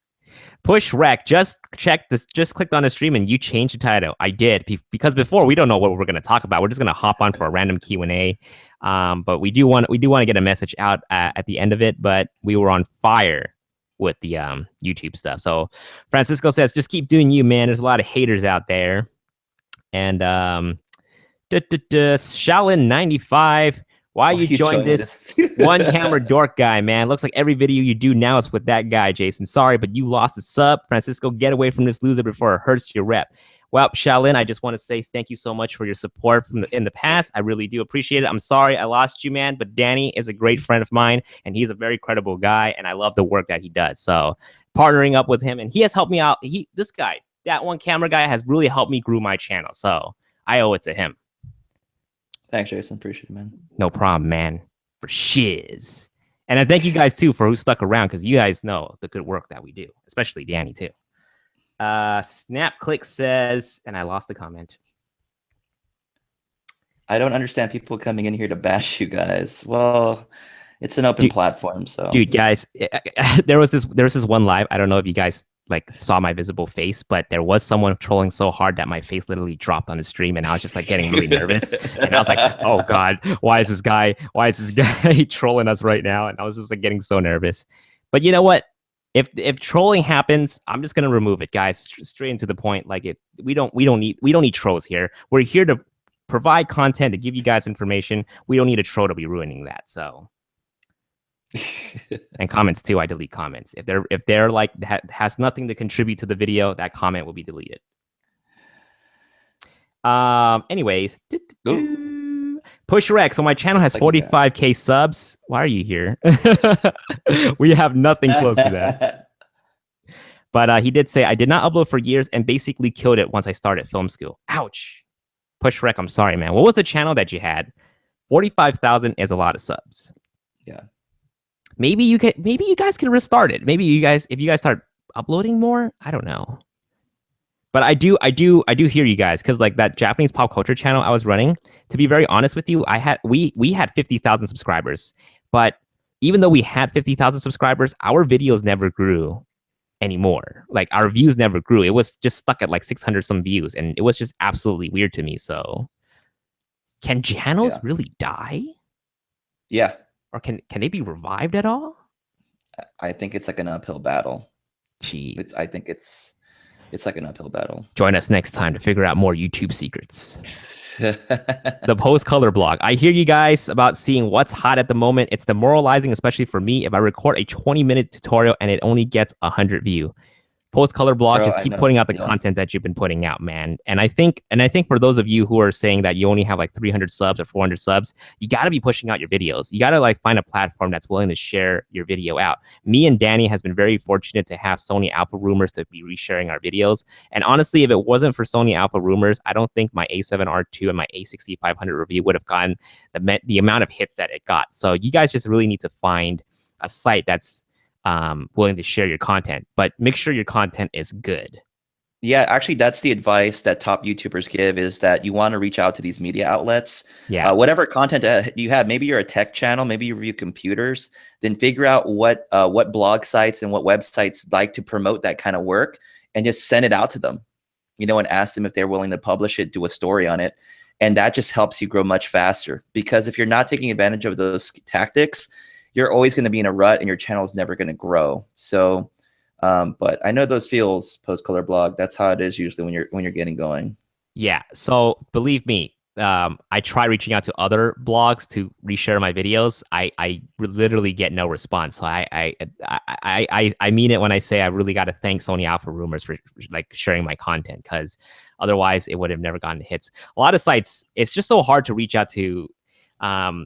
Push rec. Just check this. Just clicked on the stream and you changed the title. I did because before we don't know what we're going to talk about. We're just going to hop on for a random Q&A. But we do want to get a message out at the end of it. But we were on fire with the YouTube stuff. So Francisco says, just keep doing you, man. There's a lot of haters out there. And Shaolin 95. Why you joined this one camera dork guy, man? Looks like every video you do now is with that guy, Jason. Sorry, but you lost a sub. Francisco, get away from this loser before it hurts your rep. Well, Shaolin, I just want to say thank you so much for your support in the past. I really do appreciate it. I'm sorry I lost you, man, but Danny is a great friend of mine, and he's a very credible guy, and I love the work that he does. So partnering up with him, and he has helped me out. This guy, that one camera guy, has really helped me grow my channel. So I owe it to him. Thanks, Jason. Appreciate it, man. No problem, man. For shiz. And I thank you guys, too, for who stuck around, because you guys know the good work that we do, especially Danny, too. SnapClick says, and I lost the comment. I don't understand people coming in here to bash you guys. Well, it's an open platform, so. Dude, guys, there was this one live. I don't know if you guys saw my visible face, but there was someone trolling so hard that my face literally dropped on the stream, and I was just getting really nervous. And I was like, oh God, why is this guy trolling us right now? And I was just getting so nervous. But you know what? If trolling happens, I'm just gonna remove it, guys. Straight into the point. We don't need trolls here. We're here to provide content, to give you guys information. We don't need a troll to be ruining that. So. And comments too. I delete comments if they're has nothing to contribute to the video. That comment will be deleted. Anyways, push rec. So my channel has 45K subs. Why are you here? We have nothing close to that. But he did say, I did not upload for years and basically killed it once I started film school. Ouch. Push rec. I'm sorry, man. What was the channel that you had? 45,000 is a lot of subs. Yeah. Maybe you guys can restart it. Maybe if you guys start uploading more, I don't know. But I do hear you guys, because that Japanese pop culture channel I was running, to be very honest with you, we had 50,000 subscribers. But even though we had 50,000 subscribers, our videos never grew anymore. Our views never grew. It was just stuck at 600 some views, and it was just absolutely weird to me. So can channels really die? Yeah. Or can they be revived at all? I think it's an uphill battle. Jeez. I think it's an uphill battle. Join us next time to figure out more YouTube secrets. The post color blog. I hear you guys about seeing what's hot at the moment. It's demoralizing, especially for me, if I record a 20-minute tutorial and it only gets 100 views. Post color blog, just keep putting out the content that you've been putting out, man. And I think for those of you who are saying that you only have 300 subs or 400 subs, you got to be pushing out your videos. You got to find a platform that's willing to share your video out. Me and Danny has been very fortunate to have Sony Alpha rumors to be resharing our videos. And honestly, if it wasn't for Sony Alpha rumors, I don't think my A7R2 and my A6500 review would have gotten the amount of hits that it got. So you guys just really need to find a site that's willing to share your content, but make sure your content is good. Yeah, actually, that's the advice that top YouTubers give, is that you want to reach out to these media outlets. Yeah. Whatever content you have, maybe you're a tech channel, maybe you review computers, then figure out what blog sites and what websites like to promote that kind of work, and just send it out to them, and ask them if they're willing to publish it, do a story on it. And that just helps you grow much faster, because if you're not taking advantage of those tactics, you're always going to be in a rut and your channel is never going to grow. So, but I know those feels, post color blog. That's how it is usually when you're getting going. Yeah. So believe me, I try reaching out to other blogs to reshare my videos. I literally get no response. So I mean it when I say I really got to thank Sony Alpha rumors for sharing my content, because otherwise it would have never gotten hits. A lot of sites, it's just so hard to reach out to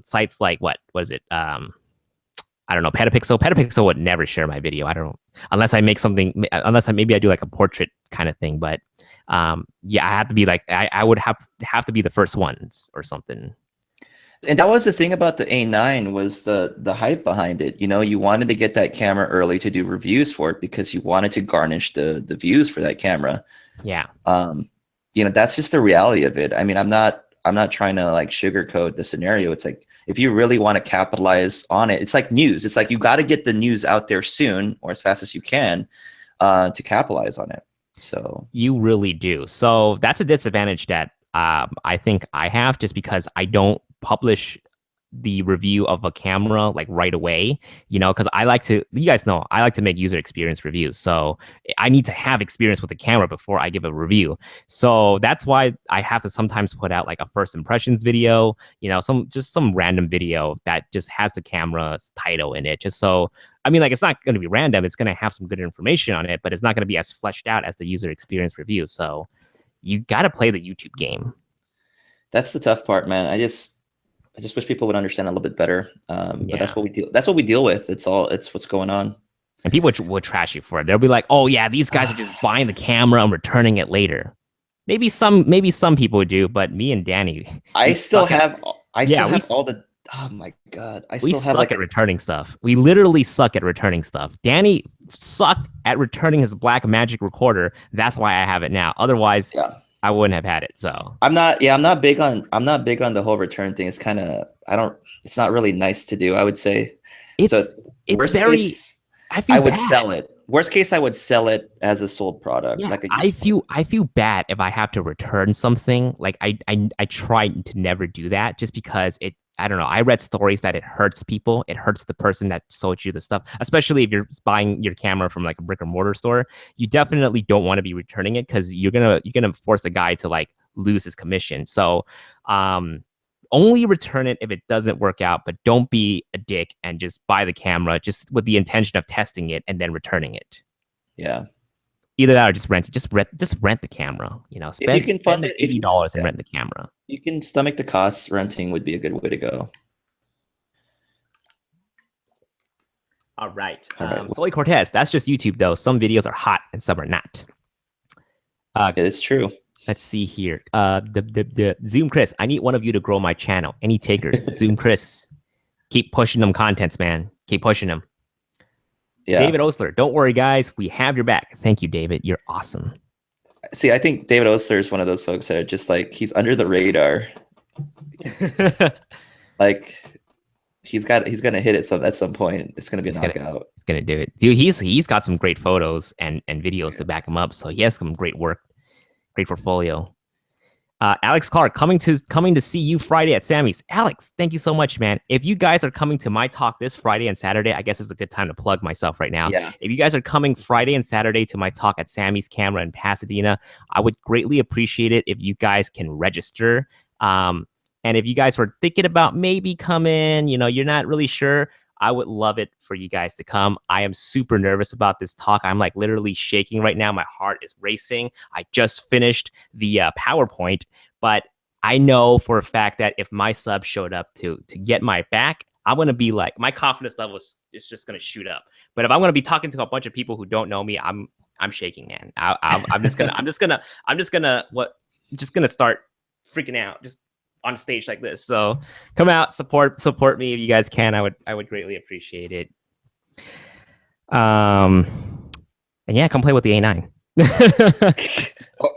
sites like what was it? I don't know, Petapixel. Petapixel would never share my video. I don't unless I make something, unless maybe I do like a portrait kind of thing. But yeah, I have to be like I would have to be the first ones or something. And that was the thing about the A9 was the hype behind it. You know, you wanted to get that camera early to do reviews for it because you wanted to garnish the views for that camera. Yeah. You know, that's just the reality of it. I mean, I'm not trying to like sugarcoat the scenario. It's like if you really want to capitalize on it, it's like news. It's like you got to get the news out there soon or as fast as you can to capitalize on it. So you really do. So that's a disadvantage that I think I have just because I don't publish the review of a camera like right away, you know, because I like to, you guys know, I like to make user experience reviews. So I need to have experience with the camera before I give a review. So that's why I have to sometimes put out like a first impressions video, you know, some random video that just has the camera's title in it. Just so, I mean, like it's not going to be random. It's going to have some good information on it, but it's not going to be as fleshed out as the user experience review. So you got to play the YouTube game. That's the tough part, man. I just wish people would understand a little bit better. But that's what we deal. That's what we deal with. It's what's going on. And people would trash you for it. They'll be like, "Oh yeah, these guys are just buying the camera and returning it later." Maybe some people do, but me and Danny, I still have all the. Oh my god, we suck at returning stuff. We literally suck at returning stuff. Danny sucked at returning his Blackmagic recorder. That's why I have it now. Otherwise, I wouldn't have had it. So I'm not big on the whole return thing. It's kind of it's not really nice to do, I would say. It's very case, I would sell it. Worst case, I would sell it as a sold product. Yeah, I feel bad if I have to return something. Like I try to never do that just because I don't know. I read stories that it hurts people. It hurts the person that sold you the stuff, especially if you're buying your camera from like a brick and mortar store. You definitely don't want to be returning it because you're gonna force the guy to like lose his commission. So only return it if it doesn't work out, but don't be a dick and just buy the camera just with the intention of testing it and then returning it. Yeah. Either that or just rent it. Just rent the camera. You know, spend $80 and rent the camera. You can stomach the costs. Renting would be a good way to go. All right. Soy Cortez. That's just YouTube though. Some videos are hot and some are not. It's true. Let's see here. The Zoom Chris. I need one of you to grow my channel. Any takers? Zoom Chris. Keep pushing them contents, man. Keep pushing them. Yeah. David Osler, don't worry, guys. We have your back. Thank you, David. You're awesome. See, I think David Osler is one of those folks that are just like, he's under the radar. Like, he's going to hit it at some point. It's going to be a knockout. He's going to do it. Dude, he's got some great photos and videos to back him up. So he has some great work, great portfolio. Alex Clark coming to see you Friday at Samy's. Alex, thank you so much, man. If you guys are coming to my talk this Friday and Saturday, I guess it's a good time to plug myself right now. Yeah. If you guys are coming Friday and Saturday to my talk at Sammy's Camera in Pasadena, I would greatly appreciate it if you guys can register. And if you guys were thinking about maybe coming, you know, you're not really sure, I would love it for you guys to come. I am super nervous about this talk. I'm like literally shaking right now. My heart is racing. I just finished the PowerPoint, but I know for a fact that if my sub showed up to get my back, I'm going to be like, my confidence level is just going to shoot up. But if I'm going to be talking to a bunch of people who don't know me, I'm shaking, man. I'm just going to start freaking out. Just on stage like this. So come out, support me if you guys can. I would greatly appreciate it. And yeah, come play with the A9.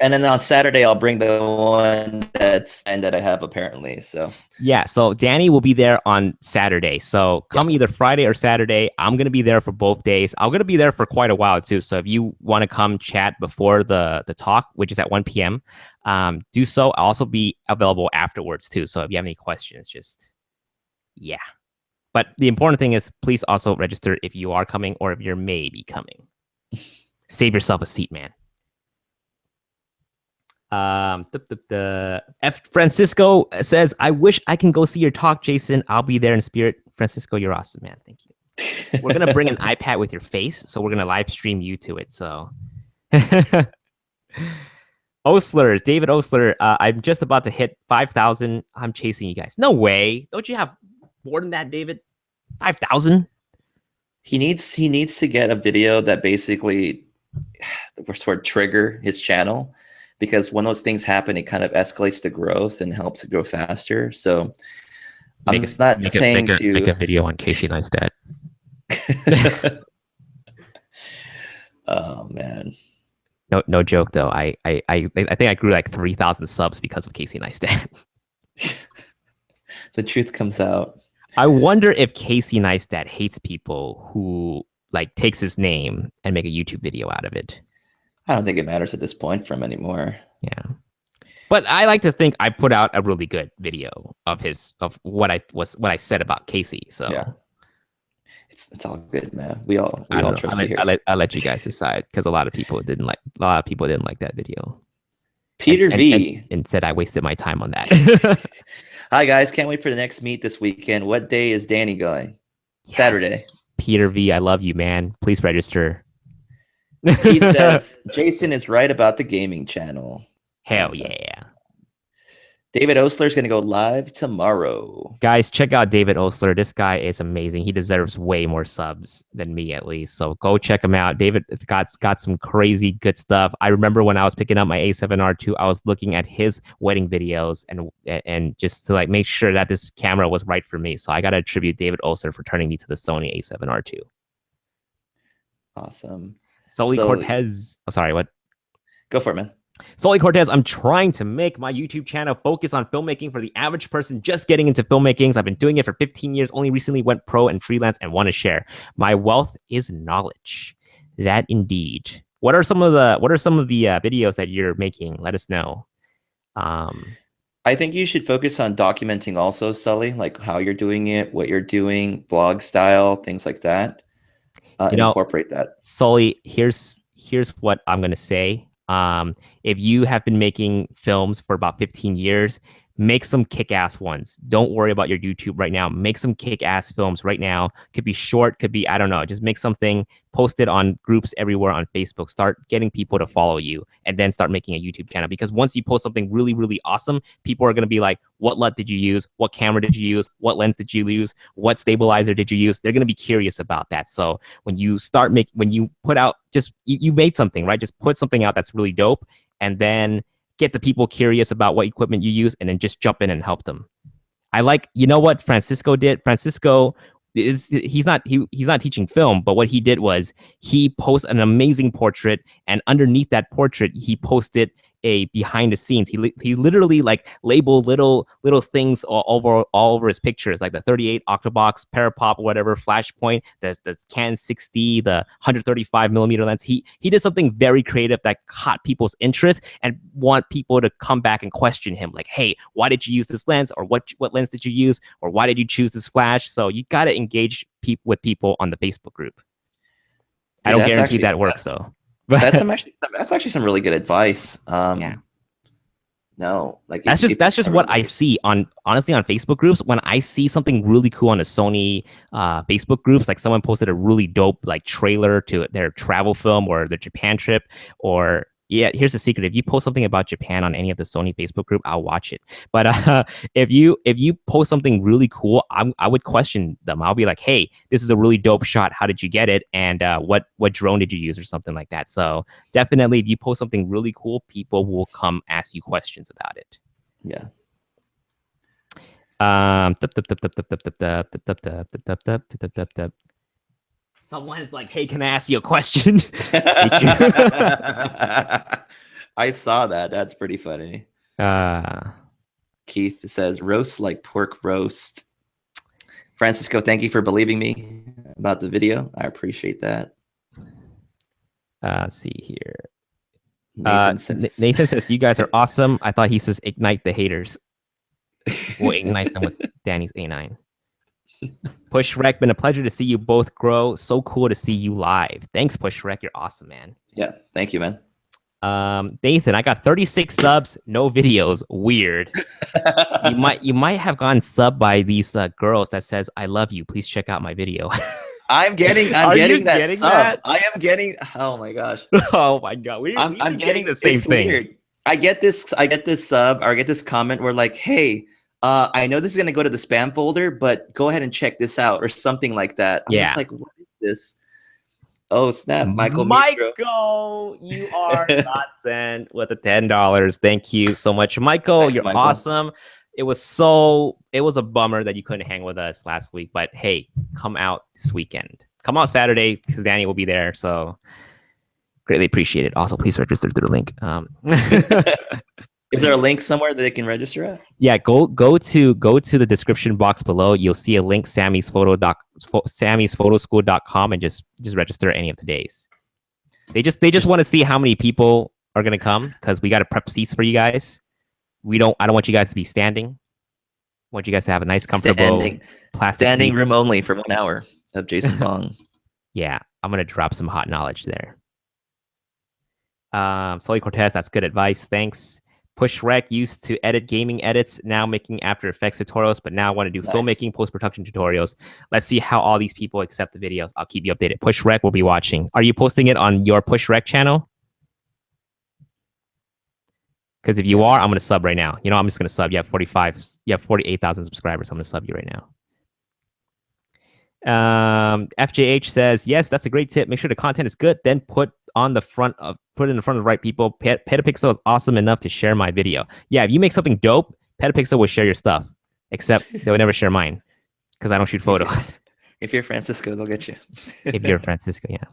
And then on Saturday I'll bring the one that I have apparently. So yeah, so Danny will be there on Saturday. So come either Friday or Saturday. I'm gonna be there for both days. I'm gonna be there for quite a while too. So if you want to come chat before the talk, which is at 1 p.m., do so. I'll also be available afterwards too. So if you have any questions, just yeah. But the important thing is please also register if you are coming or if you're maybe coming. Save yourself a seat, man. F Francisco says, I wish I can go see your talk, Jason. I'll be there in spirit. Francisco, you're awesome, man. Thank you. We're gonna bring an iPad with your face, so we're gonna live stream you to it. So Osler, David Osler. I'm just about to hit 5,000. I'm chasing you guys. No way. Don't you have more than that, David? 5,000? He needs to get a video that basically sort of trigger his channel, because when those things happen, it kind of escalates the growth and helps it grow faster. So I'm not saying to make a video on Casey Neistat. Oh man. No joke though. I think I grew like 3,000 subs because of Casey Neistat. The truth comes out. I wonder if Casey Neistat hates people who like takes his name and make a YouTube video out of it. I don't think it matters at this point for him anymore. Yeah. But I like to think I put out a really good video of what I said about Casey. So yeah. It's all good, man. We all trust you. I'll let you guys decide, because a lot of people didn't like that video. Peter V and said I wasted my time on that. Hi guys, can't wait for the next meet this weekend. What day is Danny going? Yes. Saturday. Peter V, I love you, man. Please register. Pete says Jason is right about the gaming channel. Hell yeah. David Osler is going to go live tomorrow. Guys, check out David Osler. This guy is amazing. He deserves way more subs than me, at least. So go check him out. David got some crazy good stuff. I remember when I was picking up my A7R II, I was looking at his wedding videos and just to like make sure that this camera was right for me. So I got to attribute David Osler for turning me to the Sony A7R II. Awesome. Sully Cortez. Oh, sorry, what? Go for it, man. Sully Cortez, I'm trying to make my YouTube channel focus on filmmaking for the average person just getting into filmmaking. I've been doing it for 15 years, only recently went pro and freelance and want to share. My wealth is knowledge. That indeed. What are some of the videos that you're making? Let us know. I think you should focus on documenting also, Sully, like how you're doing it, what you're doing, vlog style, things like that. And incorporate that. Sully, here's what I'm going to say. If you have been making films for about 15 years, make some kick-ass ones. Don't worry about your YouTube right now. Make some kick-ass films right now. Could be short, could be, I don't know. Just make something, post it on groups everywhere on Facebook. Start getting people to follow you, and then start making a YouTube channel. Because once you post something really, really awesome, people are going to be like, what LUT did you use? What camera did you use? What lens did you use? What stabilizer did you use? They're going to be curious about that. So when you put out, just, you made something, right? Just put something out that's really dope, and then get the people curious about what equipment you use, and then just jump in and help them. I like, you know what Francisco did? Francisco he's not teaching film, but what he did was he posted an amazing portrait, and underneath that portrait he posted a behind the scenes. He literally like labeled little things all over his pictures, like the 38 octobox parapop, whatever, flashpoint, the Canon 60, the 135 millimeter lens. He did something very creative that caught people's interest and want people to come back and question him, like, hey, why did you use this lens, or what lens did you use, or why did you choose this flash? So you got to engage with people on the Facebook group. Dude, I don't guarantee that works though. That's actually some really good advice. Yeah. No, like that's just what I see honestly on Facebook groups. When I see something really cool on the Sony Facebook groups, like someone posted a really dope like trailer to their travel film or their Japan trip, or yeah, here's the secret: if you post something about Japan on any of the Sony Facebook group, I'll watch it. But if you post something really cool, I would question them. I'll be like, hey, this is a really dope shot. How did you get it? And what drone did you use, or something like that. So definitely, if you post something really cool, people will come ask you questions about it. Yeah. Someone's like, hey, can I ask you a question? I saw that. That's pretty funny. Keith says, roast like pork roast. Francisco, thank you for believing me about the video. I appreciate that. Let's see here. Nathan says, you guys are awesome. I thought he says, ignite the haters. We'll ignite them with Danny's A9. Push Rec, been a pleasure to see you both grow. So cool to see you live. Thanks, Push Rec. You're awesome, man. Yeah, thank you, man. Nathan, I got 36 subs, no videos. Weird. you might have gotten subbed by these girls that says, I love you. Please check out my video. I'm getting that sub. I am getting. Oh my gosh. Oh my god. I'm getting the same thing. Weird. I get this sub or I get this comment where like, hey, I know this is gonna go to the spam folder, but go ahead and check this out or something like that. I'm just like, what is this? Oh snap, Michael Mistro. Michael, you are godsend with the $10. Thank you so much, Michael. Thanks, You're Michael. awesome. It was a bummer that you couldn't hang with us last week, but hey, come out this weekend. Come out Saturday because Danny will be there. So greatly appreciate it. Also, please register through the link. Is there a link somewhere that they can register at? Yeah, go to the description box below. You'll see a link, sammy'sphotoschool.com, and just register any of the days. They just want to see how many people are gonna come because we got to prep seats for you guys. I don't want you guys to be standing. I want you guys to have a nice, comfortable standing room only for 1 hour of Jason Bong. Yeah, I'm gonna drop some hot knowledge there. Sully Cortez, that's good advice. Thanks. Push Rec used to edit gaming edits, now making After Effects tutorials, but now I want to do filmmaking, post-production tutorials. Let's see how all these people accept the videos. I'll keep you updated. Push Rec will be watching. Are you posting it on your Push Rec channel? Because if you are, I'm going to sub right now. You know, I'm just going to sub. You have 48,000 subscribers. I'm going to sub you right now. FJH says, yes, that's a great tip. Make sure the content is good. Then put it in the front of the right people. Petapixel is awesome enough to share my video. Yeah, if you make something dope, Petapixel will share your stuff. Except they would never share mine because I don't shoot photos. If you're Francisco, they'll get you. If you're Francisco, yeah.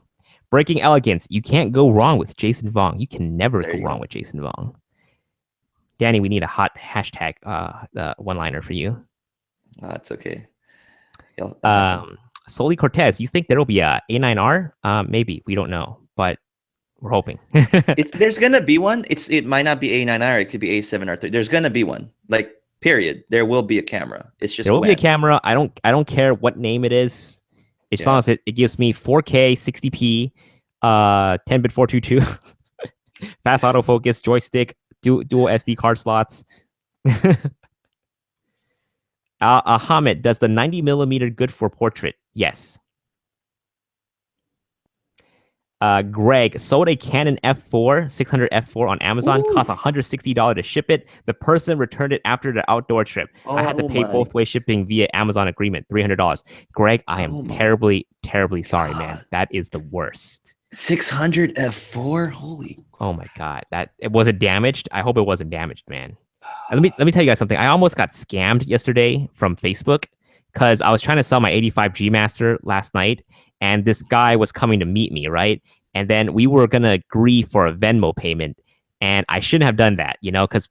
Breaking Elegance. You can't go wrong with Jason Vong. You can never go wrong with Jason Vong. Danny, we need a hot hashtag one-liner for you. That's okay. Sully Cortez, you think there'll be a A9R? Maybe. We don't know, but we're hoping. There's gonna be one. It might not be A9R. It could be A7R3. There's gonna be one. Like, period. There will be a camera. It's just there will be a camera. I don't care what name it is. As long as it gives me 4K 60p, 10-bit 422, fast autofocus, joystick, dual SD card slots. Hamid, does the 90mm good for portrait? Yes. Greg sold a Canon F4 600 F4 on Amazon. Ooh. Cost $160 to ship it. The person returned it after the outdoor trip. I had to pay both way shipping via Amazon agreement, $300. Greg, I am terribly sorry, man. That is the worst. 600 F4, holy! Oh my god, was it damaged? I hope it wasn't damaged, man. Let me tell you guys something. I almost got scammed yesterday from Facebook because I was trying to sell my 85 G Master last night, and this guy was coming to meet me, right? And then we were gonna agree for a Venmo payment, and I shouldn't have done that, you know, because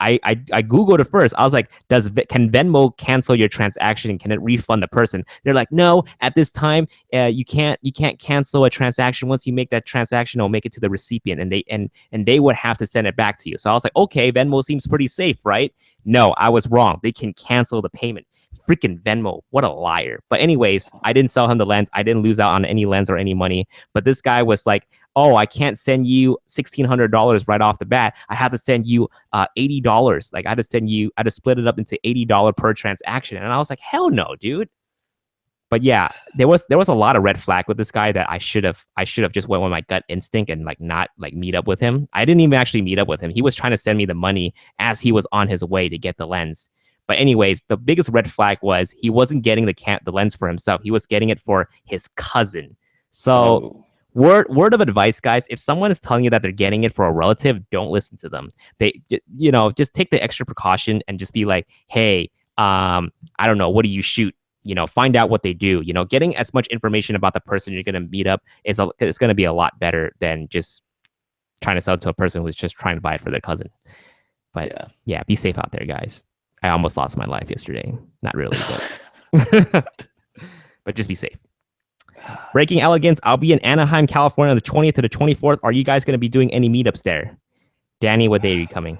I Googled it first. I was like, can Venmo cancel your transaction and can it refund the person? They're like, no, at this time, you can't cancel a transaction. Once you make that transaction, it'll make it to the recipient, and they would have to send it back to you. So I was like, okay, Venmo seems pretty safe, right? No, I was wrong. They can cancel the payment. Freaking Venmo, what a liar. But anyways, I didn't sell him the lens. I didn't lose out on any lens or any money. But this guy was like, oh, I can't send you $1,600 right off the bat. I have to send you $80. Like I had to split it up into $80 per transaction. And I was like, hell no, dude. But yeah, there was a lot of red flag with this guy that I should have just went with my gut instinct and like not like meet up with him. I didn't even actually meet up with him. He was trying to send me the money as he was on his way to get the lens. But anyways, the biggest red flag was he wasn't getting the lens for himself. He was getting it for his cousin. So word of advice, guys, if someone is telling you that they're getting it for a relative, don't listen to them. Just take the extra precaution and just be like, hey, I don't know, what do you shoot? You know, find out what they do. You know, getting as much information about the person you're going to meet up it's going to be a lot better than just trying to sell to a person who's just trying to buy it for their cousin. But yeah, be safe out there, guys. I almost lost my life yesterday. Not really, but but just be safe. Breaking Elegance. I'll be in Anaheim, California on the 20th to the 24th. Are you guys going to be doing any meetups there? Danny, what day are you coming?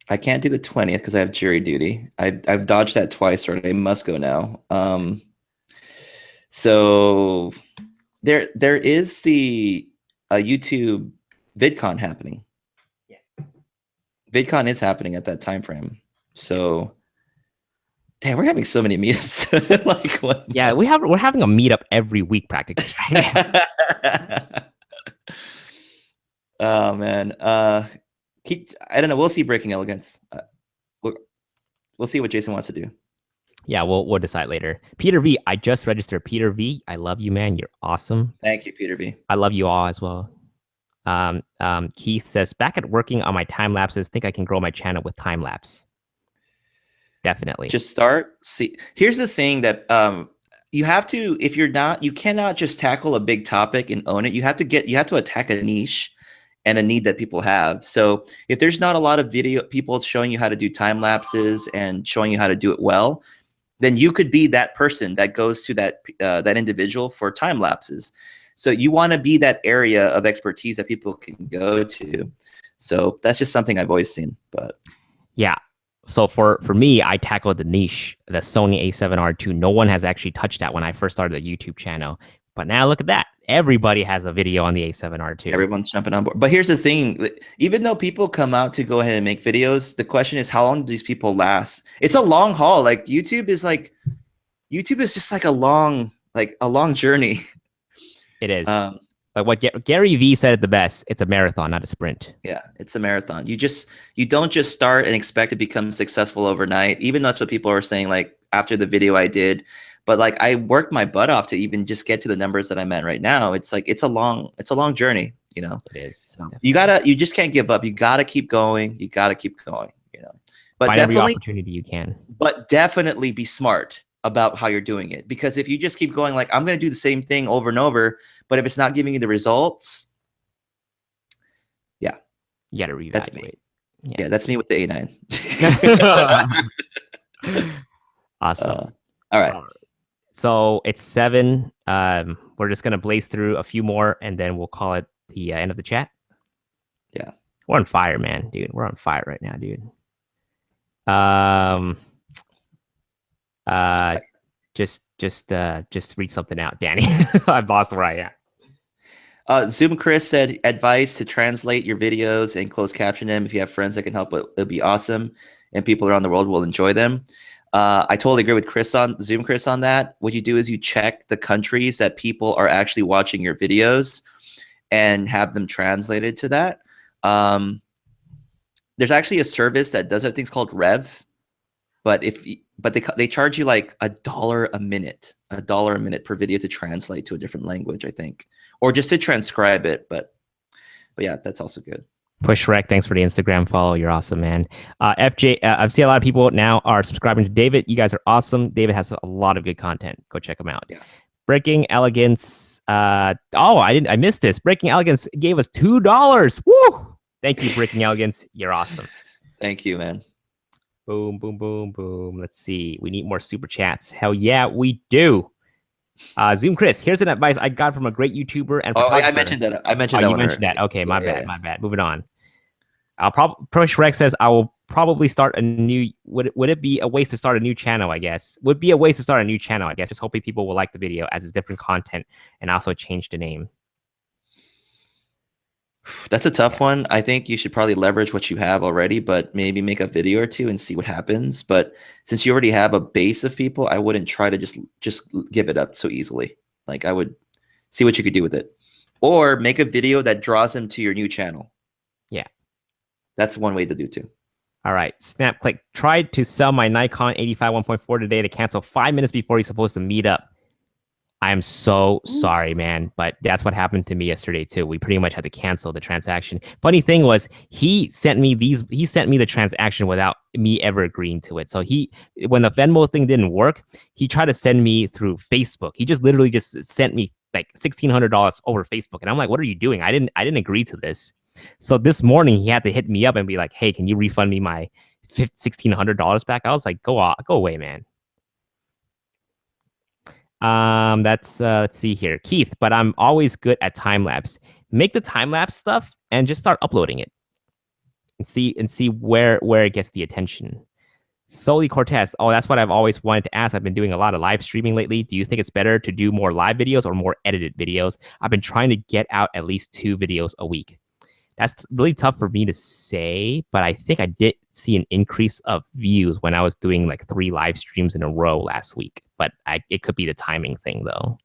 I can't do the 20th because I have jury duty. I've dodged that twice already. I must go now. So there is the YouTube VidCon happening. VidCon is happening at that time frame. So, damn, we're having so many meetups. Like what? Yeah, we're having a meetup every week practically. Right? Oh man. I don't know. We'll see Breaking Elegance. We'll see what Jason wants to do. Yeah, we'll decide later. Peter V, I just registered. Peter V, I love you, man. You're awesome. Thank you, Peter V. I love you all as well. Keith says, back at working on my time lapses, think I can grow my channel with time lapse. Definitely. Just start. See, here's the thing that you have to, if you're not, you cannot just tackle a big topic and own it. You have to attack a niche and a need that people have. So if there's not a lot of people showing you how to do time lapses and showing you how to do it well, then you could be that person that goes to that individual for time lapses. So you want to be that area of expertise that people can go to. So that's just something I've always seen. But yeah. So for me, I tackled the niche, the Sony A7R II. No one has actually touched that when I first started the YouTube channel. But now look at that. Everybody has a video on the A7R II. Everyone's jumping on board. But here's the thing. Even though people come out to go ahead and make videos, the question is, how long do these people last? It's a long haul. Like YouTube is just like a long journey. It is. But what Gary V said it the best, it's a marathon, not a sprint. Yeah, it's a marathon. You don't just start and expect to become successful overnight. Even that's what people are saying, like after the video I did. But like I worked my butt off to even just get to the numbers that I'm at right now. It's like it's a long journey, you know. It is. So you just can't give up. You gotta keep going. You gotta keep going, you know. But find definitely every opportunity you can. But definitely be smart about how you're doing it. Because if you just keep going like I'm gonna do the same thing over and over, but if it's not giving you the results, yeah. You gotta reevaluate. That's me. Yeah, that's me with the A9. Awesome. All right. So it's 7. We're just gonna blaze through a few more, and then we'll call it the end of the chat. Yeah, we're on fire, man, dude. We're on fire right now, dude. Just read something out, Danny. I've lost where I am. Zoom Chris said advice to translate your videos and closed caption them. If you have friends that can help, it'll be awesome, and people around the world will enjoy them. I totally agree with Chris on Zoom Chris on that. What you do is you check the countries that people are actually watching your videos and have them translated to that. There's actually a service that does things called Rev, but they charge you like $1 a minute per video to translate to a different language, I think, or just to transcribe it. But yeah, that's also good. Push Rec, thanks for the Instagram follow. You're awesome, man. FJ, I've seen a lot of people now are subscribing to David. You guys are awesome. David has a lot of good content. Go check him out. Yeah. Breaking Elegance. I missed this. Breaking Elegance gave us $2. Woo! Thank you, Breaking Elegance. You're awesome. Thank you, man. Boom, boom, boom, boom. Let's see. We need more super chats. Hell yeah, we do. Zoom Chris, here's an advice I got from a great YouTuber and photographer. I mentioned that. You mentioned that. Okay, my bad. Moving on. Push Rex says I will probably start a new. Would it be a waste to start a new channel? I guess would be a waste to start a new channel. I guess just hoping people will like the video as it's different content and also change the name. That's a tough one. I think you should probably leverage what you have already, but maybe make a video or two and see what happens. But since you already have a base of people, I wouldn't try to just give it up so easily. Like I would see what you could do with it, or make a video that draws them to your new channel. Yeah, that's one way to do too. All right, Snap Click tried to sell my Nikon 85 1.4 today to cancel 5 minutes before he's supposed to meet up. I am so sorry, man, but that's what happened to me yesterday too. We pretty much had to cancel the transaction. Funny thing was, he sent me the transaction without me ever agreeing to it. So when the Venmo thing didn't work, he tried to send me through Facebook. He just literally just sent me like $1,600 over Facebook, and I'm like, what are you doing? I didn't agree to this. So this morning he had to hit me up and be like, hey, can you refund me my $1,600 back? I was like, go away, man. Let's see here, Keith, but I'm always good at time lapse. Make the time lapse stuff and just start uploading it and see where it gets the attention. Sully Cortez, that's what I've always wanted to ask. I've been doing a lot of live streaming lately. Do you think it's better to do more live videos or more edited videos? I've been trying to get out at least 2 videos a week. That's really tough for me to say, but I think I did see an increase of views when I was doing like 3 live streams in a row last week. But it could be the timing thing, though.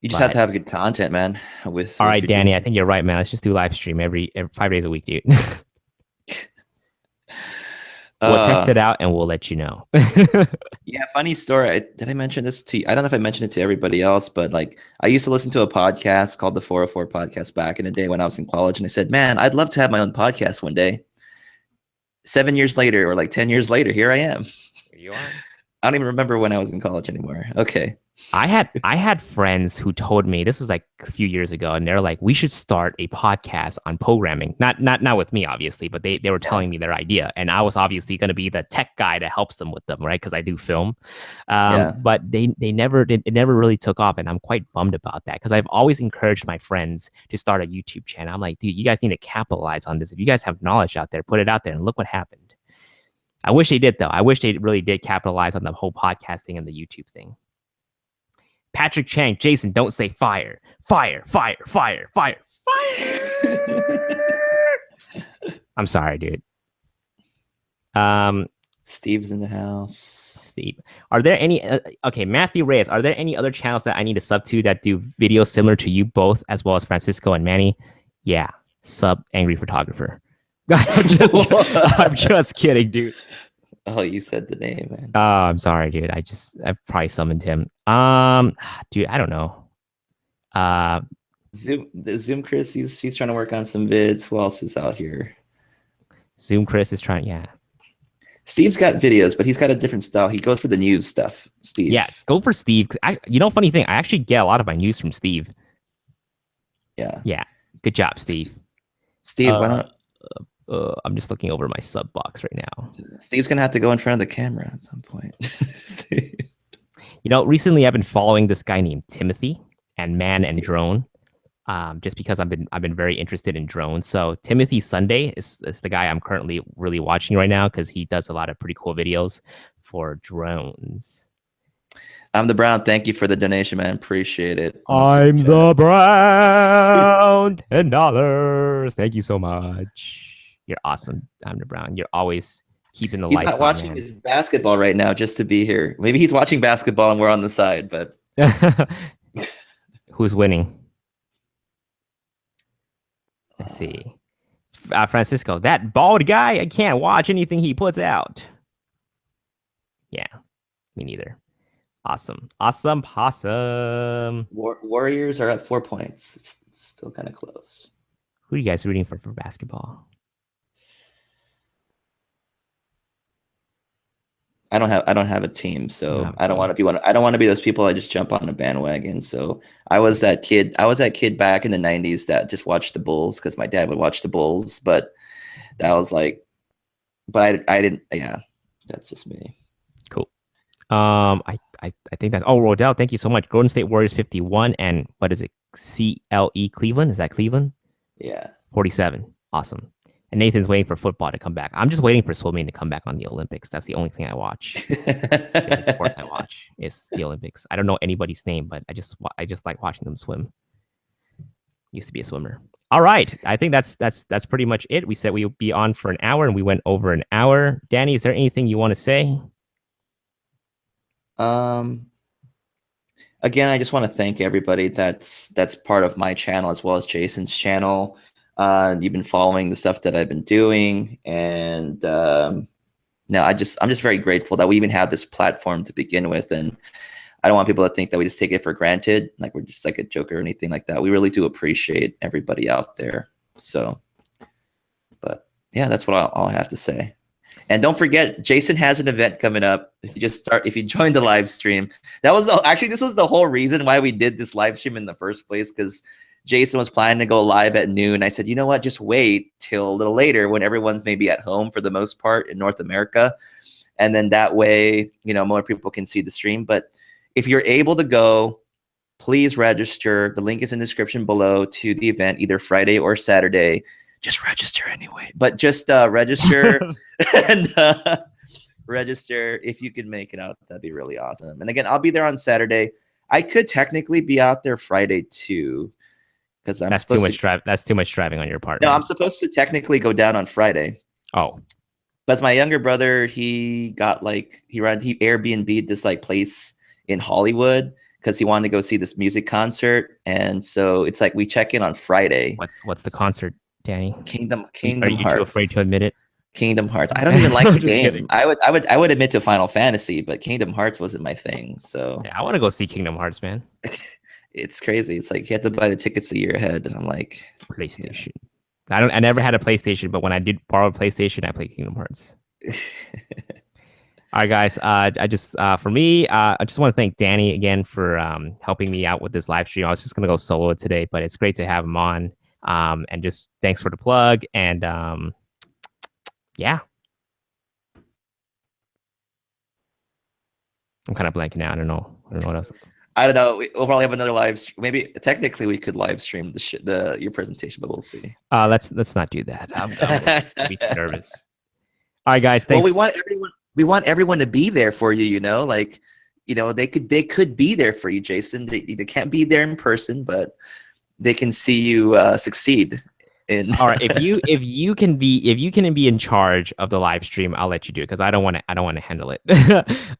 You just have But to have good content, man. With all what right, you're Danny, I doing. think you're right, man. Let's just do live stream every 5 days a week, dude. We'll test Uh, it out and we'll let you know. yeah, funny story. Did I mention this to you? I don't know if I mentioned it to everybody else, but like I used to listen to a podcast called the 404 Podcast back in the day when I was in college, and I said, "Man, I'd love to have my own podcast one day." 7 years later, or like 10 years later, here I am. Here you are. I don't even remember when I was in college anymore. Okay. I had friends who told me this was like a few years ago, and they're like, we should start a podcast on programming. Not with me, obviously, but they were Yeah. telling me their idea, and I was obviously going to be the tech guy that helps them with them, right? Because I do film. Yeah. But they never did. It never really took off, and I'm quite bummed about that because I've always encouraged my friends to start a YouTube channel. I'm like, dude, you guys need to capitalize on this. If you guys have knowledge out there, put it out there, and look what happened. I wish they did though. I wish they really did capitalize on the whole podcasting and the YouTube thing. Patrick Chang, Jason, don't say fire. Fire, fire, fire, fire, fire. I'm sorry, dude. Steve's in the house. Steve. Are there any okay, Matthew Reyes, are there any other channels that I need to sub to that do videos similar to you both, as well as Francisco and Manny? Yeah. Sub Angry Photographer. I'm just kidding, dude. Oh, you said the name, man. Oh, I'm sorry, dude. I probably summoned him. Dude, I don't know. Zoom Chris, he's trying to work on some vids. Who else is out here? Zoom Chris is trying, yeah. Steve's got videos, but he's got a different style. He goes for the news stuff. Steve. Yeah, go for Steve. Funny thing, I actually get a lot of my news from Steve. Yeah. Yeah. Good job, Steve. Steve, why not? I'm just looking over my sub box right now. Steve's gonna have to go in front of the camera at some point. Recently I've been following this guy named Timothy and Man and Drone, just because I've been very interested in drones. So Timothy Sunday is the guy I'm currently really watching right now because he does a lot of pretty cool videos for drones. I'm the Brown. Thank you for the donation, man. Appreciate it. I'm the Brown. $10. Thank you so much. You're awesome. I'm the Brown. You're always keeping the lights on. He's not watching his basketball right now just to be here. Maybe he's watching basketball and we're on the side, but who's winning? Let's see. Francisco, that bald guy, I can't watch anything he puts out. Yeah, me neither. Awesome. Awesome possum. Warriors are at 4 points. It's still kind of close. Who are you guys rooting for basketball? I don't have a team, so I don't want to be one. I don't want to be those people that just jump on a bandwagon. So I was that kid back in the 90s that just watched the Bulls because my dad would watch the Bulls, but that was like, but I didn't. Yeah, that's just me. Cool. I think that's Rodell. Thank you so much. Golden State Warriors 51 and what is it? CLE Cleveland? Is that Cleveland? Yeah. 47. Awesome. And Nathan's waiting for football to come back. I'm just waiting for swimming to come back on the Olympics. That's the only thing I watch. The only sports I watch is the Olympics. I don't know anybody's name, but I just like watching them swim. Used to be a swimmer. All right. I think that's pretty much it. We said we would be on for an hour and we went over an hour. Danny, is there anything you want to say? Again, I just want to thank everybody that's part of my channel as well as Jason's channel. You've been following the stuff that I've been doing, and no, I'm just very grateful that we even have this platform to begin with. And I don't want people to think that we just take it for granted, like we're just like a joke or anything like that. We really do appreciate everybody out there. So, but yeah, that's what I'll have to say. And don't forget, Jason has an event coming up. If you join the live stream, this was the whole reason why we did this live stream in the first place, because Jason was planning to go live at noon. I said, you know what, just wait till a little later when everyone's maybe at home for the most part in North America. And then that way, more people can see the stream. But if you're able to go, please register. The link is in the description below to the event, either Friday or Saturday. Just register anyway. But just register and register if you can make it out. That'd be really awesome. And again, I'll be there on Saturday. I could technically be out there Friday too, because that's too much driving on your part. No, I'm supposed to technically go down on Friday. Oh, because my younger brother, he Airbnb'd this like place in Hollywood, because he wanted to go see this music concert, and so it's like we check in on Friday. What's the concert, Danny? Kingdom Are you too afraid to Hearts. admit it? Kingdom Hearts. I don't even like I'm the just game. kidding. I would admit to Final Fantasy, but Kingdom Hearts wasn't my thing. So Yeah, I want to go see Kingdom Hearts, man. it's crazy. It's like you have to buy the tickets a year ahead. And I'm like, PlayStation. Yeah. I never had a PlayStation, but when I did borrow a PlayStation, I played Kingdom Hearts. All right, guys. I just for me, I just want to thank Danny again for helping me out with this live stream. I was just gonna go solo today, but it's great to have him on. And just thanks for the plug. And yeah, I'm kind of blanking out. I don't know what else. I don't know. We'll probably have another live. Maybe technically we could live stream your presentation, but we'll see. Let's not do that. I'm be too nervous. All right, guys. Thanks. Well, we want everyone to be there for you. You know, like, you know, they could be there for you, Jason. They can't be there in person, but they can see you succeed. All right, if you can be in charge of the live stream, I'll let you do it because I don't want to handle it.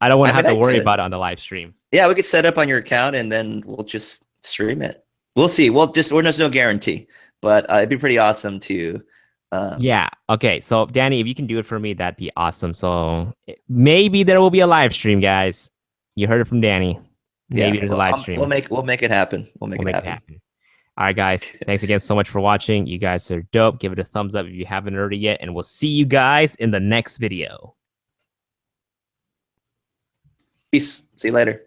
I don't want to have to worry about it on the live stream. Yeah, we could set up on your account and then we'll just stream it. We'll see. There's no guarantee, but it'd be pretty awesome to. Yeah. Okay. So Danny, if you can do it for me, that'd be awesome. So maybe there will be a live stream, guys. You heard it from Danny. Maybe there's a live stream. We'll make it happen. We'll make it happen. All right, guys. Thanks again so much for watching. You guys are dope. Give it a thumbs up if you haven't already yet, and we'll see you guys in the next video. Peace. See you later.